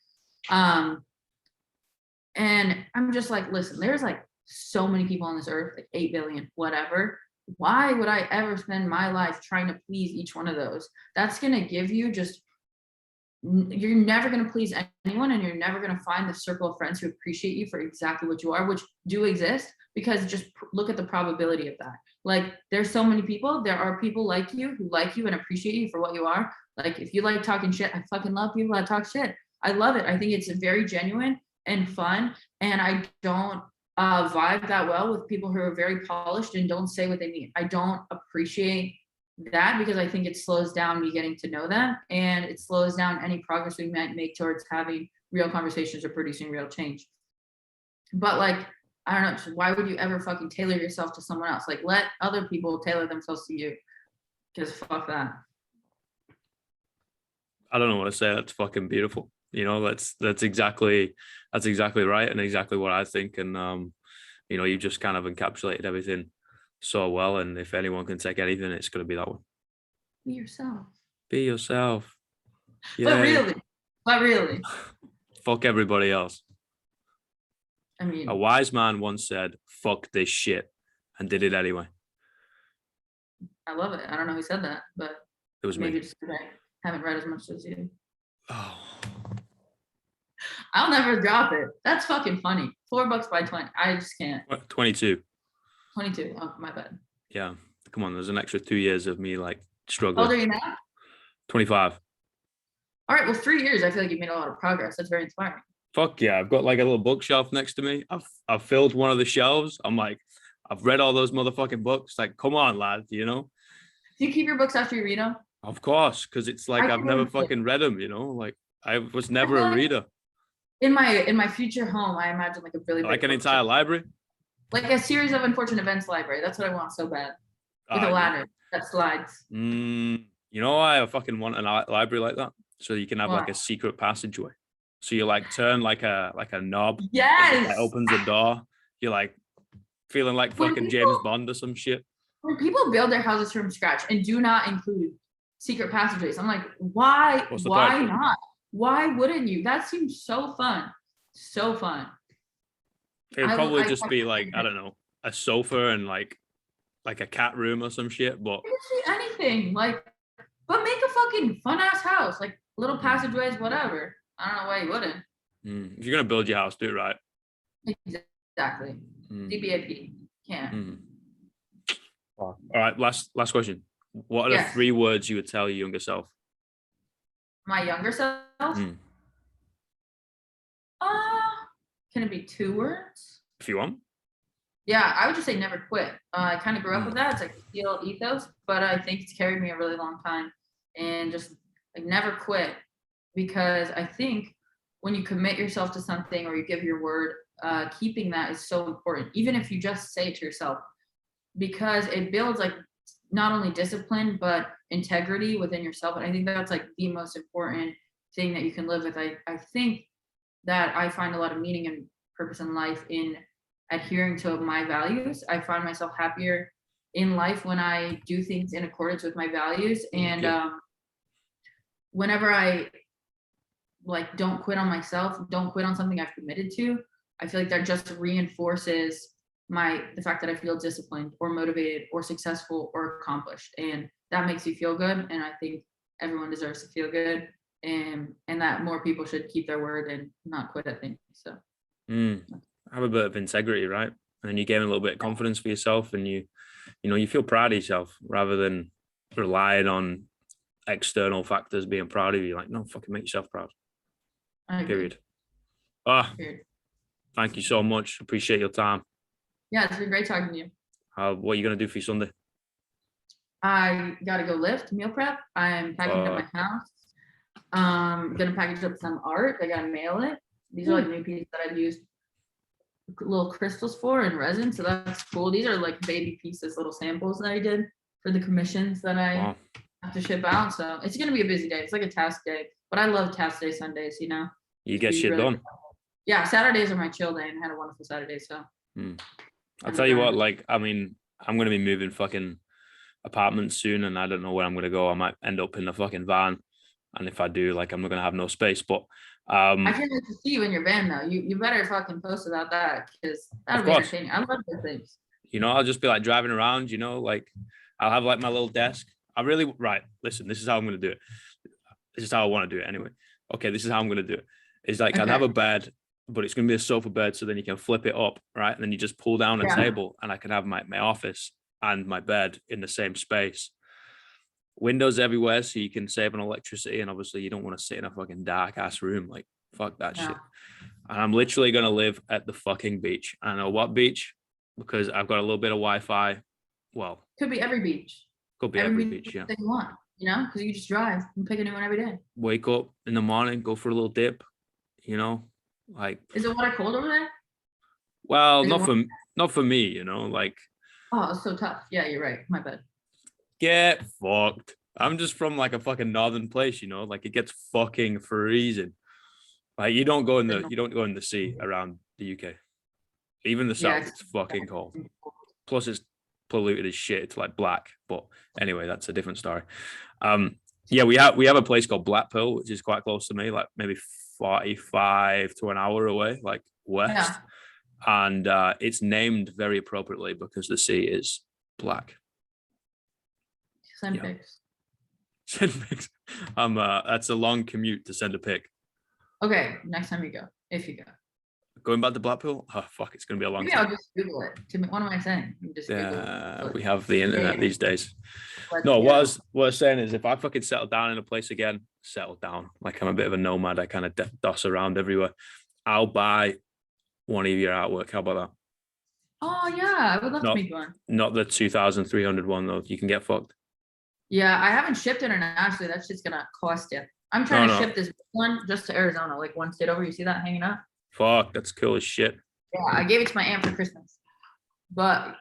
And I'm just like, listen, there's like so many people on this earth, like 8 billion, whatever. Why would I ever spend my life trying to please each one of those? That's going to give you just, you're never going to please anyone, and you're never going to find the circle of friends who appreciate you for exactly what you are, which do exist, because just look at the probability of that. Like there's so many people, there are people like you who like you and appreciate you for what you are. Like if you like talking shit, I fucking love people that talk shit. I love it. I think it's very genuine and fun, and I don't vibe that well with people who are very polished and don't say what they mean. I don't appreciate that, because I think it slows down me getting to know them, and it slows down any progress we might make towards having real conversations or producing real change. But like, I don't know, why would you ever fucking tailor yourself to someone else? Like let other people tailor themselves to you, because fuck that. I don't know what to say. That's fucking beautiful. That's exactly right and exactly what I think. And you've just kind of encapsulated everything so well. And if anyone can take anything, it's gonna be that one. Be yourself. Be yourself. But Yeah. really. Fuck everybody else. I mean, A wise man once said, "Fuck this shit," and did it anyway. I love it. I don't know who said that, but It was maybe me. just because I haven't read as much as you. Oh. I'll never drop it. That's fucking funny. $4 by 20. I just can't. 22. 22. Oh, my bad. Yeah. Come on. There's an extra 2 years of me like How old struggling. are you now? 25. All right. Well, 3 years. I feel like you made a lot of progress. That's very inspiring. Fuck yeah. I've got like a little bookshelf next to me. I've filled one of the shelves. I'm like, I've read all those motherfucking books. Like, come on, lad, Do you keep your books after you read them? Of course, because it's like I've never fucking read them, Like I was never a reader. In my future home, I imagine like a really big like an entire library. Like a series of unfortunate events library. That's what I want so bad. With a ladder that slides. I fucking want a library like that. So you can have like a secret passageway. So you like turn like a knob. Yes. That opens the door. You're like feeling like fucking James Bond or some shit. When people build their houses from scratch and do not include secret passageways, I'm like, why not? Why wouldn't you? That seems so fun. So fun. It would probably just be like, I don't know, a sofa and like a cat room or some shit. But anything. But make a fucking fun ass house. Like little passageways, whatever. I don't know why you wouldn't. If you're gonna build your house, do it right. Exactly. DBAP. Can't. All right, last question. What are the 3 words you would tell your younger self? My younger self? Can it be 2 words? If you want. Yeah, I would just say never quit. I kind of grew up with that. It's like a steel ethos, but I think it's carried me a really long time. And just like never quit, because I think when you commit yourself to something or you give your word, keeping that is so important. Even if you just say it to yourself, because it builds like not only discipline but integrity within yourself. And I think that's like the most important thing that you can live with. I think that I find a lot of meaning and purpose in life in adhering to my values. I find myself happier in life when I do things in accordance with my values. And whenever I like don't quit on myself, don't quit on something I've committed to, I feel like that just reinforces the fact that I feel disciplined or motivated or successful or accomplished, and that makes you feel good. And I think everyone deserves to feel good, and that more people should keep their word and not quit at things. So have a bit of integrity, right? And you gain a little bit of confidence for yourself, and you feel proud of yourself rather than relying on external factors being proud of you. Like, no, fucking make yourself proud. Period. Thank you so much. Appreciate your time. Yeah, it's been great talking to you. What are you gonna do for your Sunday? I gotta go lift, meal prep. I'm packing up my house. Gonna package up some art. I gotta mail it. These are like new pieces that I've used little crystals for and resin, so that's cool. These are like baby pieces, little samples that I did for the commissions that I have to ship out. So it's gonna be a busy day. It's like a task day, but I love task day Sundays. You get shit done. Yeah, Saturdays are my chill day, and I had a wonderful Saturday. So I'll tell you what, like, I mean, I'm gonna be moving fucking apartments soon, and I don't know where I'm gonna go. I might end up in a fucking van, and if I do, like, I'm not gonna have no space. But I can't wait to see you in your van though. You better fucking post about that, because that'll be entertaining. I love those things. I'll just be like driving around. Like I'll have like my little desk. Listen, this is how I'm gonna do it. This is how I want to do it anyway. Okay, this is how I'm gonna do it. It's like I'd have a bed, but it's gonna be a sofa bed, so then you can flip it up, right? And then you just pull down a table, and I can have my office and my bed in the same space. Windows everywhere, so you can save on electricity, and obviously you don't want to sit in a fucking dark ass room. Like, fuck that shit. And I'm literally gonna live at the fucking beach. I know what beach, because I've got a little bit of Wi-Fi. Well, could be every beach. Could be every beach, yeah. That you want, because you just drive and pick a new one every day. Wake up in the morning, go for a little dip. Like. Is the water cold over there? Well, not for me. Like. Oh, it's so tough. Yeah, you're right. My bad. Get fucked. I'm just from like a fucking northern place, you know, like it gets fucking freezing. Like you don't go in the sea around the UK. Even the Yeah, south, it's fucking cold. Plus, it's polluted as shit. It's like black. But anyway, that's a different story. Yeah, we have a place called Blackpool, which is quite close to me, like maybe 45 to an hour away, like west. yeah, And it's named very appropriately because the sea is black. send Yeah. pics. Send pics. That's a long commute to send a pic. Okay, next time you go, if you go. Going back to Blackpool, oh fuck, it's gonna be a long Maybe time. I'll just Google it. What am I saying? You just Google it. We have the internet these days. Let's No, go. what I was saying is if I fucking settle down in a place again, settle down. Like I'm a bit of a nomad. I kind of doss around everywhere. I'll buy one of your artwork. How about that? Oh yeah, I would love to Not, make one. not the 2,300 one though. You can get fucked. Yeah, I haven't shipped internationally. That's just gonna cost you. I'm trying to ship this one just to Arizona, like one state over. You see that hanging out? Fuck, that's cool as shit. Yeah, I gave it to my aunt for Christmas, but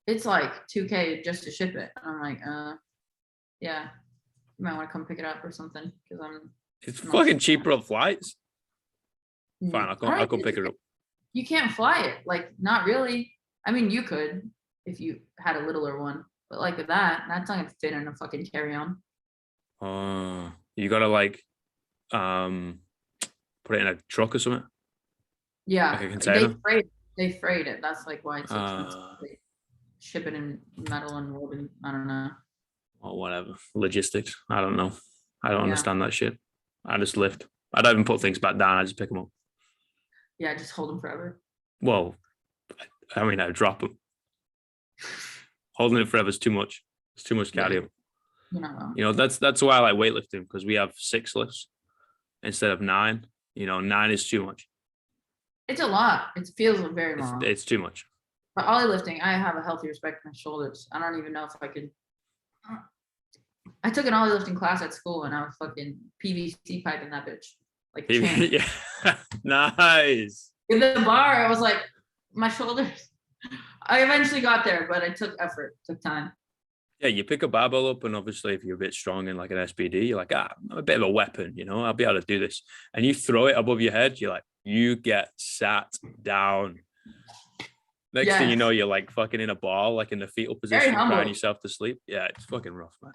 it's like $2K just to ship it. And I'm like, yeah, you might want to come pick it up or something because It's fucking cheaper on flights. Mm. Fine, I'll come pick it up. You can't fly it, like not really. I mean, you could if you had a littler one, but like that's not gonna fit in a fucking carry-on. You gotta like, put it in a truck or something. Yeah, like a container. They freight it. That's like why it's so expensive. They ship it in metal and woven. I don't know. Or whatever. Logistics. I don't know. I don't understand that shit. I just lift. I don't even put things back down. I just pick them up. Yeah, just hold them forever. Well, I mean, I drop them. Holding it forever is too much. It's too much cardio. You know, that's why I like weightlifting because we have 6 lifts instead of 9. You know, 9 is too much. It's a lot. It feels very long. It's too much. But ollie lifting, I have a healthy respect for my shoulders. I don't even know if I could. I took an ollie lifting class at school and I was fucking PVC piping that bitch. Like yeah. Nice. In the bar, I was like, my shoulders. I eventually got there, but it took effort, took time. Yeah, you pick a barbell up, and obviously, if you're a bit strong in like an SBD, you're like, I'm a bit of a weapon, you know, I'll be able to do this. And you throw it above your head, you're like, you get sat down. Next thing you know, you're like fucking in a ball, like in the fetal position, crying yourself to sleep. Yeah, it's fucking rough, man.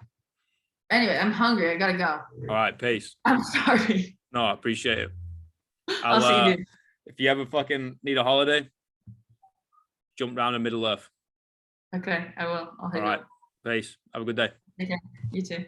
Anyway, I'm hungry. I gotta go. All right, peace. I'm sorry. No, I appreciate it. I'll see you, dude. If you ever fucking need a holiday, jump down in Middle Earth. Okay, I will. I'll hit you. All right, peace. Have a good day. Okay, you too.